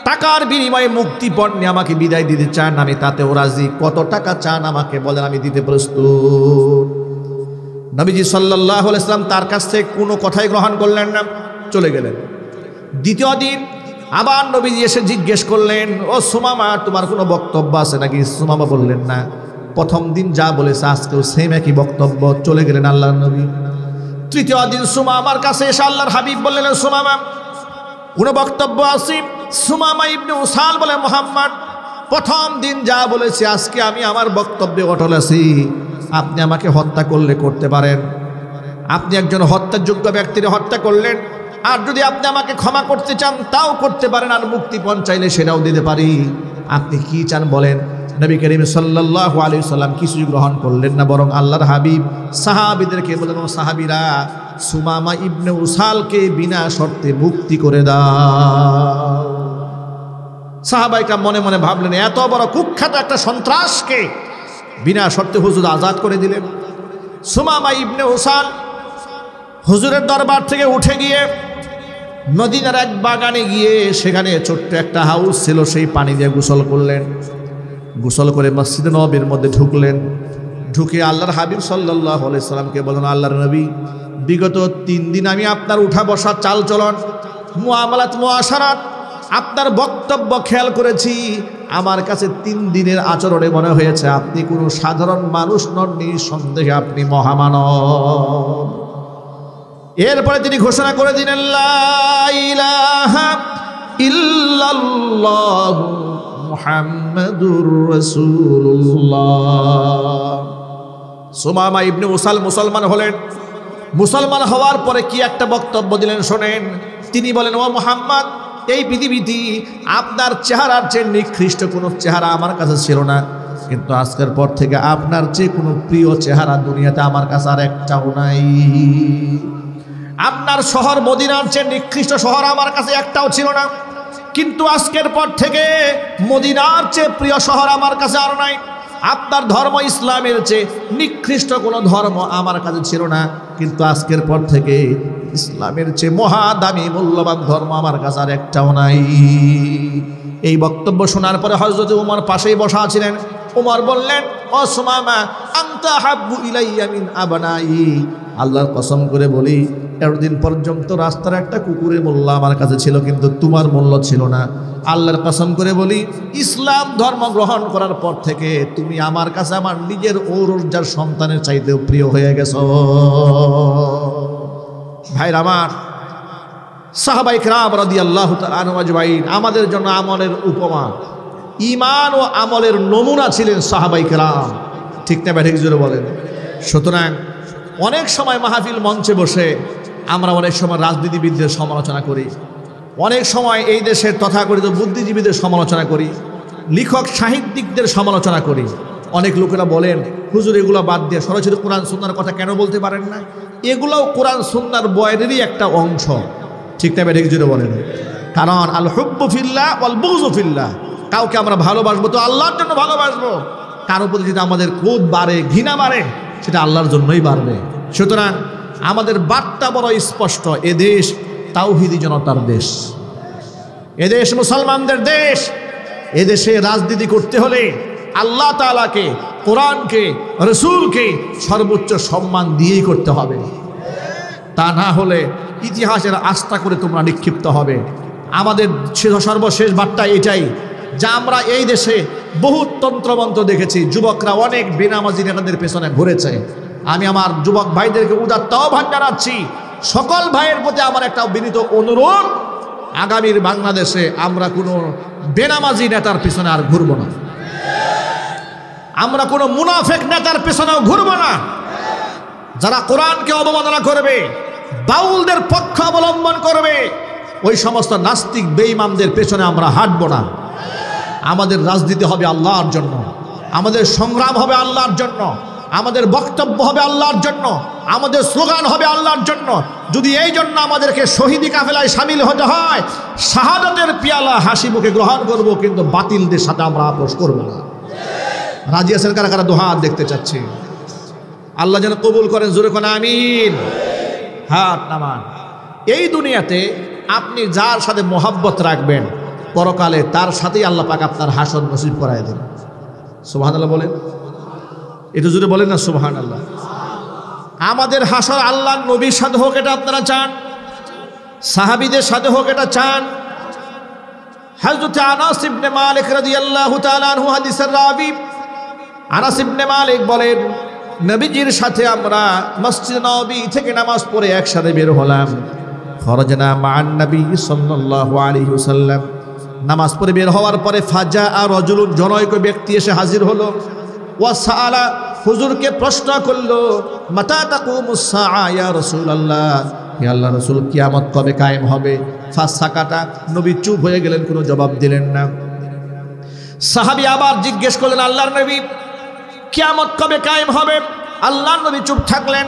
Speaker 1: টাকার বিনিময়ে মুক্তিপণ নিয়ে আমাকে বিদায় দিতে চান, আমি তাতেও রাজি। কত টাকা চান আমাকে বলেন, আমি দিতে প্রস্তুত। নবীজি সাল্লাল্লাহু আলাইহি ওয়াসাল্লাম তার কাছ থেকে কোনো কথাই গ্রহণ করলেন না, চলে গেলেন। দ্বিতীয় দিন আবার নবীজি এসে জিজ্ঞেস করলেন, ও সুমামা, তোমার কোনো বক্তব্য আছে নাকি? সুমামা বললেন না। প্রথম দিন যা বলেছে আজকেও সেম একই বক্তব্য, চলে গেলেন আল্লাহর নবী। তৃতীয় দিন সুমামার কাছে এসে আল্লাহর হাবিব বললেন, সুমামা, কোনো বক্তব্য আছে? সুমামা ইবনে উসাল বলে, মুহাম্মদ, প্রথম দিন যা বলেছে আজকে আমি আমার বক্তব্যে অটল আছি। আপনি আমাকে হত্যা করলে করতে পারেন, আপনি একজন হত্যাযোগ্য ব্যক্তির হত্যা করলেন, আর যদি আপনি আমাকে ক্ষমা করতে চান তাও করতে পারেন, আর মুক্তিপণ চাইলে সেটাও দিতে পারি। আপনি কি চান বলেন? নবী করিম সাল্লাল্লাহু আলাইহি ওয়াসাল্লাম কিছুই গ্রহণ করলেন না, বরং আল্লাহর হাবিব সাহাবীদেরকে বললেন, ও সাহাবীরা, সুমামা ইবনে উসালকে বিনা শর্তে মুক্তি করে দাও। সাহাবাইকা মনে মনে ভাবলেন, এত বড় কুখ্যাত একটা সন্ত্রাসকে বিনা শর্তে হুজুর আজাদ করে দিলেন। সুমামা ইবনে উসাল হুজুরের দরবার থেকে উঠে গিয়ে মদিনার এক বাগানে গিয়ে সেখানে ছোট্ট একটা হাউস ছিল, সেই পানি দিয়ে গোসল করলেন। গোসল করে মসজিদে নববীর মধ্যে ঢুকলেন। ঢুকে আল্লাহর হাবিব সাল্লাল্লাহু আলাইহি সাল্লামকে বলেন, আল্লাহর নবী, বিগত 3 দিন আমি আপনার উঠা বসা, চাল চলন, মুআমালাত, মুআশারাত, আপনার বক্তব্য খেয়াল করেছি। আমার কাছে 3 দিনের আচরণে মনে হয়েছে আপনি কোনো সাধারণ মানুষ নন, নিঃসন্দেহে আপনি মহামানব। এরপরে তিনি ঘোষণা করে দিলেন, লা ইলাহা ইল্লাল্লাহু মুহাম্মাদুর রাসূলুল্লাহ। সুমামা ইবনে উসাল মুসলমান হলেন। মুসলমান হওয়ার পরে কি একটা বক্তব্য দিলেন শোনেন। তিনি বলেন, ও মুহাম্মদ, এই পৃথিবীতে আপনার চেহারার চেয়ে নিকৃষ্ট কোনো চেহারা আমার কাছে ছিল না, কিন্তু আজকের পর থেকে আপনার চেয়ে কোনো প্রিয় চেহারা দুনিয়াতে আমার কাছে আর একটাও নাই। আপনার শহর মদিনার চেয়ে নিকৃষ্ট শহর আমার কাছে একটাও ছিল না, কিন্তু আজকের পর থেকে মদিনার চেয়ে প্রিয় শহর আমার কাছে আর নাই। আপনার ধর্ম ইসলামের চেয়ে নিকৃষ্ট কোনো ধর্ম আমার কাছে ছিল না, কিন্তু আজকের পর থেকে ইসলামের চেয়ে মহাদামি মূল্যবান ধর্ম আমার কাছে আর একটাও নাই। এই বক্তব্য শোনার পরে হযরত উমর পাশেই বসা ছিলেন। উমর বললেন, ও সুমামা, আনতা হাব্বু ইলাইয়া মিন আবনাই, আল্লাহর কসম করে বলি, এতদিন পর্যন্ত রাস্তার একটা কুকুরের মূল্য আমার কাছে ছিল, কিন্তু তোমার মূল্য ছিল না। আল্লাহর কসম করে বলি, ইসলাম ধর্ম গ্রহণ করার পর থেকে তুমি আমার কাছে আমার নিজের ঔরজার সন্তানের চাইতেও প্রিয় হয়ে গেছো। ভাইরা আমার, সাহাবায়ে কেরাম রাদিয়াল্লাহু তাআলা আনহুম আজমাইন আমাদের জন্য আমলের উপমা, ঈমান ও আমলের নমুনা ছিলেন সাহাবায়ে কেরাম। ঠিক না ব্যাঠিক জোরে বলেন? সুতরাং অনেক সময় মাহফিল মঞ্চে বসে আমরা অনেক সময় রাজনীতিবিদদের সমালোচনা করি, অনেক সময় এই দেশের তথাকথিত বুদ্ধিজীবীদের সমালোচনা করি, লেখক সাহিত্যিকদের সমালোচনা করি। অনেক লোকেরা বলেন, হুজুর এগুলো বাদ দিয়ে সরাসরি কোরআন সুন্নাহর কথা কেন বলতে পারেন না? এগুলোও কোরআন সুন্নাহর বয়ানেরই একটা অংশ। ঠিক না ব্যাঠিক জোরে বলেন? কারণ আল হুব্বু ফিল্লাহ ওয়াল বুগযু ফিল্লাহ, কাউকে আমরা ভালোবাসবো তো আল্লাহর জন্য ভালোবাসবো। কারো প্রতি যদি আমাদের ক্রোধ বাড়ে, ঘৃণা বাড়ে, সেটা আল্লাহর জন্যই বাড়বে। সুতরাং আমাদের বার্তা বড় স্পষ্ট, এদেশ তাওহীদি জনতার দেশ, এদেশ মুসলমানদের দেশ। এদেশে রাজনীতি করতে হলে আল্লাহ তাআলাকে, কোরআনকে, রসুলকে সর্বোচ্চ সম্মান দিয়েই করতে হবে। তা না হলে ইতিহাসের আস্থা করে তোমরা নিক্ষিপ্ত হবে। আমাদের সর্বশেষ বার্তা এটাই, যা আমরা এই দেশে বহু তন্ত্রমন্ত্র দেখেছি, যুবকরা অনেক বেনামাজি নেতাদের পেছনে ঘুরেছে। আমি আমার যুবক ভাইদেরকে উদাত্ত আহ্বান জানাচ্ছি, সকল ভাইয়ের প্রতি আমার একটা বিনীত অনুরোধ, আগামীর বাংলাদেশে আমরা কোনো বেনামাজি নেতার পেছনে আর ঘুরব না, আমরা কোনো মুনাফেক নেতার পেছনেও ঘুরব না। যারা কোরআনকে অবমাননা করবে, বাউলদের পক্ষ অবলম্বন করবে, ওই সমস্ত নাস্তিক বেঈমানদের পেছনে আমরা হাঁটব না। আমাদের রাজনীতি হবে আল্লাহর জন্য, আমাদের সংগ্রাম হবে আল্লাহর জন্য, আমাদের বক্তব্য হবে আল্লাহর জন্য, আমাদের স্লোগান হবে আল্লাহর জন্য। যদি এই জন্য আমাদেরকে শহীদি কাফেলায় সামিল হতে হয়, শাহাদাতের পিয়ালা হাসি মুখে গ্রহণ করব, কিন্তু বাতিলদের সাথে আমরা আপোষ করব না। রাজি আছেন কারা কারা? দুহাত দেখতে চাচ্ছি। আল্লাহ যেন কবুল করেন, জোরে কোন আমিন। হাত নামান। এই দুনিয়াতে আপনি যার সাথে মোহাব্বত রাখবেন, পরকালে তার সাথেই আল্লাহ পাক আপনার হাসর নসিব করায় দেন। সুবহানাল্লাহ বলেন, এটা জুড়ে বলেন না সুবহানাল্লাহ। আমাদের হাসর আল্লাহর নবীর সাথে হোক, এটা আপনারা চান? সাহাবীদের সাথে হোক, এটা চান? হযরত আনাস ইবনে মালিক রাদিয়াল্লাহু তাআলা আনহু হাদিসের রাবী আনাস ইবনে মালিক বলেন, নবীজির সাথে আমরা মসজিদ নববী থেকে নামাজ পড়ে একসাথে বের হলাম। খরজনা মা'আন নবী সাল্লাল্লাহু আলাইহি ওয়াসাল্লাম। নামাজ পড়ে বের হওয়ার পরে ফাজা আর রাজুলুন, জনৈক ব্যক্তি এসে হাজির হলো। ওয়াসালা, হুজুরকে প্রশ্ন করলো, মাতা তাকুমুস সাআ ইয়া রাসূলুল্লাহ, হে আল্লাহর রাসূল, কিয়ামত কবে কায়েম হবে? ফাসাকাটা, নবী চুপ হয়ে গেলেন, কোনো জবাব দিলেন না। সাহাবী আবার জিজ্ঞেস করলেন, আল্লাহর নবী, কিয়ামত কবে কায়েম হবে? আল্লাহর নবী চুপ থাকলেন।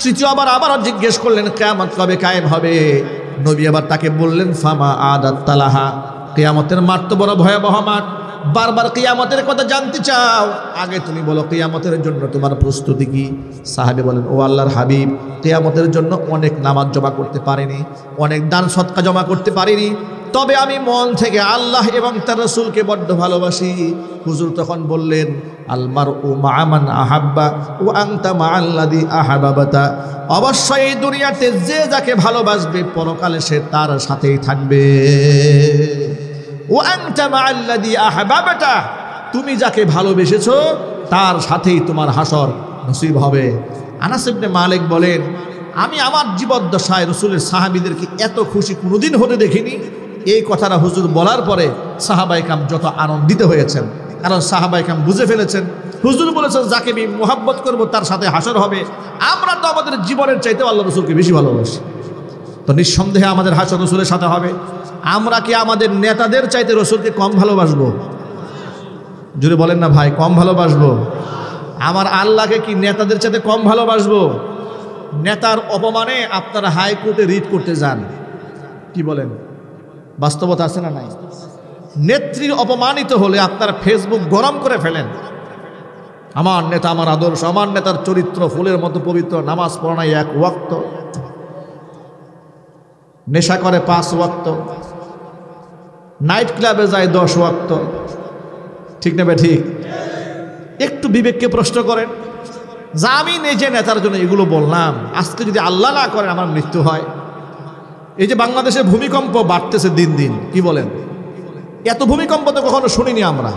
Speaker 1: তৃতীয়বার আবারও জিজ্ঞেস করলেন, কিয়ামত কবে কায়েম হবে? নবী আবার তাকে বললেন, ফামা আদাত তালাহা, কিয়ামতের মাঠ তো বড় ভয়াবহ মাঠ। বারবার কিয়ামতের কথা জানতে চাও, আগে তুমি বলো কিয়ামতের জন্য তোমার প্রস্তুতি কি? সাহাবী বলেন, ও আল্লাহর হাবিব, কিয়ামতের জন্য অনেক নামাজ জমা করতে পারিনি, অনেক দান সদকা জমা করতে পারিনি, তবে আমি মন থেকে আল্লাহ এবং তার রাসূলকে বড্ড ভালোবাসি। হুজুর তখন বললেন, আলমারউ মা মান আহাব্বা ওয়া আনতা মা'আল্লাযী আহাব্বাতা, অবশ্যই এই দুনিয়াতে যে যাকে ভালোবাসবে, পরকালে সে তার সাথেই থাকবে। ওয়া আনতা মা'আল্লাযী আহাব্বাতা, তুমি যাকে ভালোবেসেছো তার সাথেই তোমার হাসর নসিব হবে। আনাস ইবনে মালিক বলেন, আমি আমার জীবদ্দশায় রাসূলের সাহাবীদেরকে এত খুশি কোনোদিন হতে দেখিনি। এই কথাটা হুজুর বলার পরে সাহাবায়ে কেরাম যত আনন্দিত হয়েছেন, কারণ সাহাবায়ে কেরাম বুঝে ফেলেছেন, হুজুর বলেছেন যাকে আমি মোহাব্বত করব তার সাথে হাসর হবে। আমরা তো আমাদের জীবনের চাইতে আল্লাহ রাসূলকে বেশি ভালোবাসি, তো নিঃসন্দেহে আমাদের হাসর রাসূলের সাথে হবে। আমরা কি আমাদের নেতাদের চাইতে রাসূলকে কম ভালোবাসবো? জোরে বলেন না ভাই, কম ভালোবাসবো? আমার আল্লাহকে কি নেতাদের চাইতে কম ভালোবাসবো? নেতার অপমানে আপনারা হাইকোর্টে রিট করতে যান, কি বলেন? বাস্তবতা আছে না নাই? নেত্রীর অপমানিত হলে আপনারা ফেসবুক গরম করে ফেলেন, আমার নেতা আমার আদর্শ, আমার নেতার চরিত্র ফুলের মতো পবিত্র, নামাজ পড়া নাই 1 ওয়াক্ত, নেশা করে 5 ওয়াক্ত, নাইট ক্লাবে যায় 10 ওয়াক্ত, ঠিক না বে ঠিক? একটু বিবেককে প্রশ্ন করেন, যা আমি নিজে নেতার জন্য এগুলো বললাম, আজকে যদি আল্লাহ না করেন আমার মৃত্যু হয়। এই যে বাংলাদেশে ভূমিকম্প বাড়তেছে দিন দিন, কি বলেন? এত ভূমিকম্প তো কখনো শুনিনি আমরা।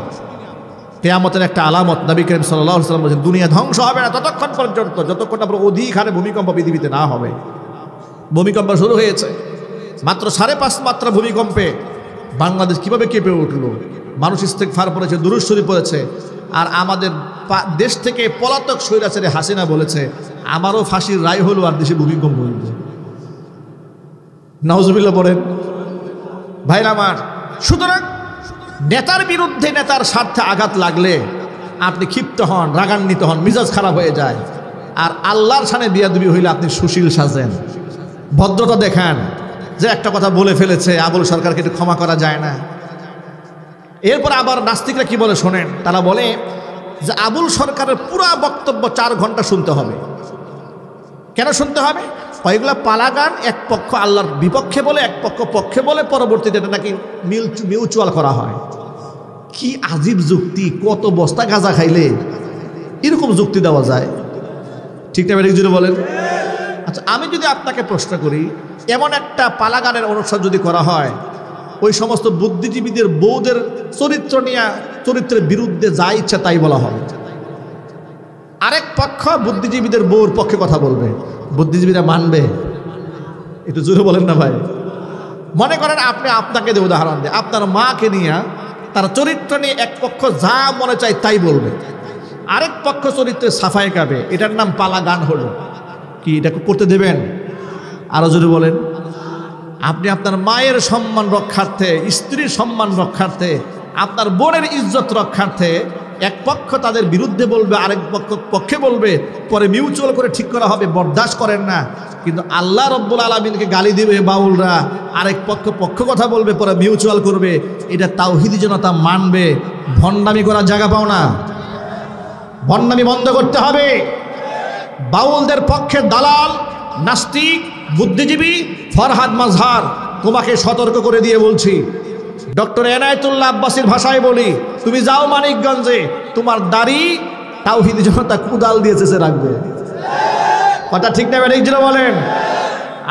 Speaker 1: কিয়ামতের একটা আলামত, নবী করিম সাল্লাল্লাহু আলাইহি ওয়াসাল্লাম বলেছেন, দুনিয়া ধ্বংস হবে না ততক্ষণ পর্যন্ত যতক্ষণ আপনার অধিক হারে ভূমিকম্প পৃথিবীতে না হবে। ভূমিকম্প শুরু হয়েছে, মাত্র 5.5 মাত্রা ভূমিকম্পে বাংলাদেশ কিভাবে কেঁপে উঠলো। মানুষ ইস্তেগফার পড়েছে, দুরূদ শরীফ পড়েছে। আর আমাদের দেশ থেকে পলাতক স্বৈরাচারী হাসিনা বলেছে, আমারও ফাঁসির রায় হলো আর দেশে ভূমিকম্প হইল। নাউজুবিল্লাহ পড়েন ভাইরা আমার। সুতরাং নেতার বিরুদ্ধে, নেতার স্বার্থে আঘাত লাগলে আপনি ক্ষিপ্ত হন, রাগান্বিত হন, মিজাজ খারাপ হয়ে যায়। আর আল্লাহর সামনে বিয়াদবি হইলে আপনি সুশীল সাজেন, ভদ্রতা দেখান, যে একটা কথা বলে ফেলেছে, আবুল সরকারকে একটু ক্ষমা করা যায় না। এরপর আবার নাস্তিকরা কি বলে শোনেন, তারা বলে যে আবুল সরকারের পুরা বক্তব্য 4 ঘন্টা শুনতে হবে। কেন শুনতে হবে? কয়েকগুলা পালাগান, এক পক্ষ আল্লাহর বিপক্ষে বলে, এক পক্ষ পক্ষে বলে, পরবর্তীতে এটা নাকি মিউচুয়াল করা হয়। কি আজীব যুক্তি! কত বস্তা গাঁজা খাইলে এরকম যুক্তি দেওয়া যায়? ঠিক না বেঠিক জুড়ে বলেন? আচ্ছা, আমি যদি আপনাকে প্রশ্ন করি, এমন একটা পালাগানের অনুষ্ঠান যদি করা হয়, ওই সমস্ত বুদ্ধিজীবীদের বউদের চরিত্র নিয়ে, চরিত্রের বিরুদ্ধে যা ইচ্ছা তাই বলা হবে, আরেক পক্ষ বুদ্ধিজীবীদের বউর পক্ষে কথা বলবে, বুদ্ধিজীবীরা মানবে? একটু জোরে বলেন না ভাই। মনে করেন আপনি, আপনাকে দিয়ে উদাহরণ দেয়, আপনার মাকে নিয়ে তার চরিত্র নিয়ে এক পক্ষ যা মনে চায় তাই বলবে, আরেক পক্ষ চরিত্রে সাফাই গাবে, এটার নাম পালা গান হলো। কি এটা করতে দেবেন? আরো জোরে বলেন। আপনি আপনার মায়ের সম্মান রক্ষার্থে, স্ত্রীর সম্মান রক্ষার্থে আপনার বোনের ইজ্জত রক্ষার্থে এক পক্ষ তাদের বিরুদ্ধে বলবে, আরেক পক্ষে বলবে, পরে মিউচুয়াল করে ঠিক করা হবে, বরদাস্ত করেন না। কিন্তু আল্লাহ রব্বুল আলামিনকে গালি দিবে বাউলরা, আরেক পক্ষ কথা বলবে, পরে মিউচুয়াল করবে। এটা তাওহীদি জনতা মানবে। ভণ্ডামি করার জায়গা পাও না, ভণ্ডামি বন্ধ করতে হবে। বাউলদের পক্ষে দালাল, নাস্তিক, বুদ্ধিজীবী ফরহাদ মাজহার, তোমাকে সতর্ক করে দিয়ে বলছি, ডক্টর এনায়েতুল্লাহ আব্বাসীর ভাষায় বলি, তুমি যাও মানিকগঞ্জে, তোমার দাড়ি তাওহীদি জনতা কুদাল দিয়ে চেঁচে রাখবে। কথা ঠিক না ঠিক যেটা বলেন?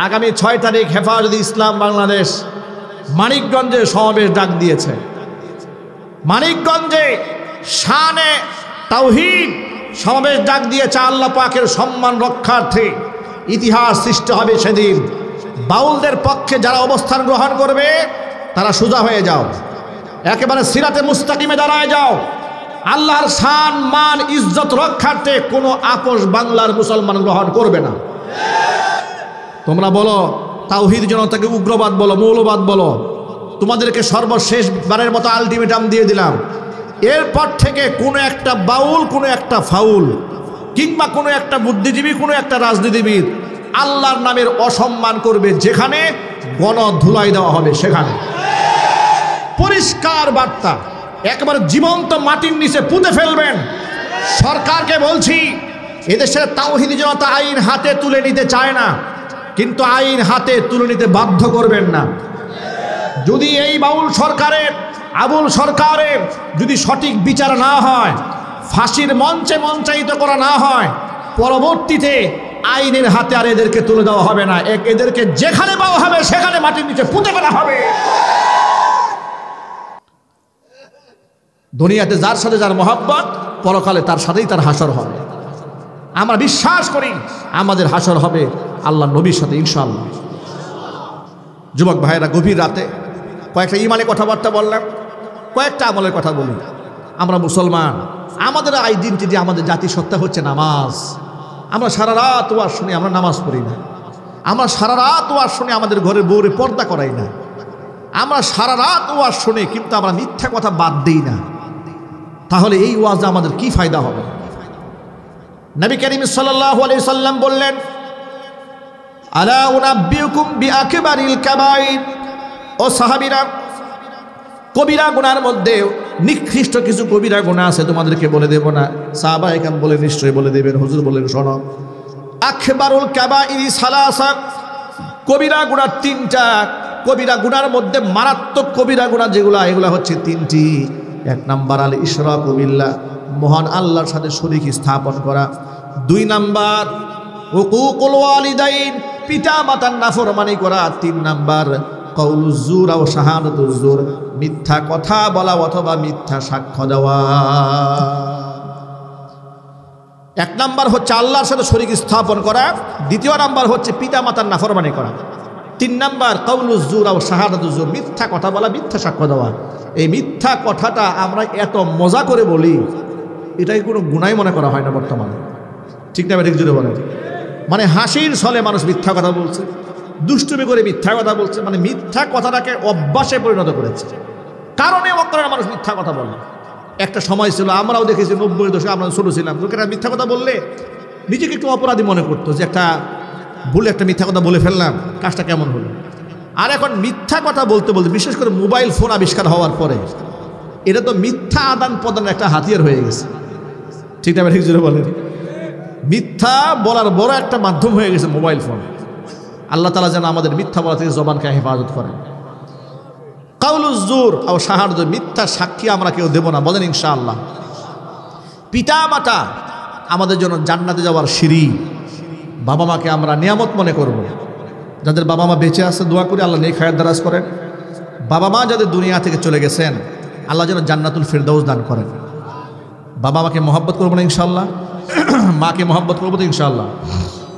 Speaker 1: আগামী 6 তারিখ হেফাজতে ইসলাম বাংলাদেশ মানিকগঞ্জে সমাবেশ ডাক দিয়েছে। মানিকগঞ্জে শানে তাওহীদ সমাবেশ ডাক দিয়েছে। আল্লাহ পাকের সম্মান রক্ষার্থে ইতিহাস সৃষ্টি হবে সেদিন। বাউলদের পক্ষে যারা অবস্থান গ্রহণ করবে তারা সোজা হয়ে যাও, একেবারে সিরাতে মুস্তাকিমে দাঁড়ায় যাও। আল্লাহর শান মান ইজ্জত রক্ষার্থে কোনো আপোষ বাংলার মুসলমান গ্রহণ করবে না। তোমরা বলো তাওহীদ জনতাকে উগ্রবাদ বলো, মৌলবাদ বলো, তোমাদেরকে সর্বশেষ বারের মতো আলটিমেটাম দিয়ে দিলাম। এরপর থেকে কোনো একটা বাউল, কোনো একটা ফাউল, কিংবা কোনো একটা বুদ্ধিজীবী, কোনো একটা রাজনীতিবিদ আল্লাহর নামের অসম্মান করবে, যেখানে গণধুলাই দেওয়া হবে সেখানে। পরিষ্কার বার্তা, একেবারে জীবন্ত মাটির নিচে পুঁতে ফেলবেন। সরকারকে বলছি, এদেশের তাওহীদি জনতা আইন হাতে তুলে নিতে চায় না, কিন্তু আইন হাতে তুলে নিতে বাধ্য করবেন না। যদি এই বাউল সরকারের, আবুল সরকারের যদি সঠিক বিচার না হয়, ফাঁসির মঞ্চে মঞ্চায়িত করা না হয়, পরবর্তীতে আইনের হাতে আর এদেরকে তুলে দেওয়া হবে না। এদেরকে যেখানে পাওয়া হবে সেখানে মাটির নিচে পুঁতে ফেলা হবে। দুনিয়াতে যার সাথে যার মহব্বত, পরকালে তার সাথেই তার হাসর হবে। আমরা বিশ্বাস করি আমাদের হাসর হবে আল্লাহ নবীর সাথে ইনশাআল্লাহ। যুবক ভাইয়েরা, গভীর রাতে কয়েকটা ইমানে কথাবার্তা বললাম, কয়েকটা আমলের কথা বলি। আমরা মুসলমান, আমাদের আইডেন্টিটি, আমাদের জাতিসত্তা হচ্ছে নামাজ। আমরা সারা রাত ওয়াজ শুনি, আমরা নামাজ পড়ি না। আমরা সারা রাত ওয়াজ শুনি, আমাদের ঘরের বউরে পর্দা করাই না। আমরা সারা রাত ওয়াজ শুনি, কিন্তু আমরা মিথ্যা কথা বাদ দিই না। তাহলে এই ওয়াজ আমাদের কি ফায়দা হবে? নবী করিম সাল্লাল্লাহু আলাইহি সাল্লাম বললেন, আলা উনাব্বিউকুম বিআকবারিল কাবাইর। ও সাহাবীরা, কবিরা গুনার মধ্যে নিকৃষ্ট কিছু কবিরা গুনাহ আছে, তোমাদেরকে বলে দেব না? সাহাবায়ে কেরাম বলে, নিশ্চয়ই বলে দেবেন। হুজুর বলেন, শোনো, আকবারুল কাবাইরি সালাসা, কবিরা গুনাহ 3টা। কবিরা গুনার মধ্যে মারাত্মক কবিরা গুনাহ যেগুলা, এগুলা হচ্ছে 3টি। 1 নাম্বার আল ইশরাকু বিল্লাহ, মহান আল্লাহর সাথে শরীক স্থাপন করা। 2 নাম্বার হুকুকুল ওয়ালিদাইন, পিতা মাতার নাফরমানি করা। 3 নাম্বার কাউলুজ জুর ও শাহাদাতুজ জুর, মিথ্যা কথা বলা অথবা মিথ্যা সাক্ষ্য দেওয়া। 1 নাম্বার হচ্ছে আল্লাহর সাথে শরীক স্থাপন করা। 2 নাম্বার হচ্ছে পিতা মাতার নাফরমানি করা। 3 নাম্বার কাউলুজ জুর ও শাহাদাতুজ জুর, মিথ্যা কথা বলা, মিথ্যা সাক্ষ্য দেওয়া। এই মিথ্যা কথাটা আমরা এত মজা করে বলি, এটাই কোনো গুনাহ মনে করা হয় না বর্তমানে। ঠিক না? ঠিক জুড়ে বলেন। মানে হাসির ছলে মানুষ মিথ্যা কথা বলছে, দুষ্টুমি করে মিথ্যা কথা বলছে, মানে মিথ্যা কথাটাকে অভ্যাসে পরিণত করেছে। কারণে অকারণে মানুষ মিথ্যা কথা বলে। একটা সময় ছিল, আমরাও দেখেছি 90-এর দশকে, আমরা ছোটো ছিলাম, লোকেরা মিথ্যা কথা বললে নিজেকে একটু অপরাধী মনে করতো, যে একটা ভুলে একটা মিথ্যা কথা বলে ফেললাম, কাজটা কেমন হলো। আর এখন মিথ্যা কথা বলতে বলতে, বিশেষ করে মোবাইল ফোন আবিষ্কার হওয়ার পরে, এটা তো মিথ্যা আদান প্রদানের একটা হাতিয়ার হয়ে গেছে। ঠিক না? ঠিক জোরে বলেন। মিথ্যা বলার বড় একটা মাধ্যম হয়ে গেছে মোবাইল ফোন। আল্লাহ তাআলা যেন আমাদের মিথ্যা বলা থেকে জবানকে হেফাজত করেন। কাউলুজ জুর ও শাহাদাত, মিথ্যা সাক্ষী আমরা কেউ দেব না, বলেন ইনশাআল্লাহ। পিতা মাতা আমাদের জন্য জান্নাতে যাওয়ার সিঁড়ি। বাবা মাকে আমরা নিয়ামত মনে করব। যাদের বাবা মা বেঁচে আছে, দোয়া করি আল্লাহ নেক হায়াত দারাজ করেন। বাবা মা যাদের দুনিয়া থেকে চলে গেছেন, আল্লাহ যেন জান্নাতুল ফিরদাউস দান করেন। বাবা মাকে মহব্বত করবো না ইনশাআল্লাহ? মাকে মহব্বত করবো তো ইনশাআল্লাহ?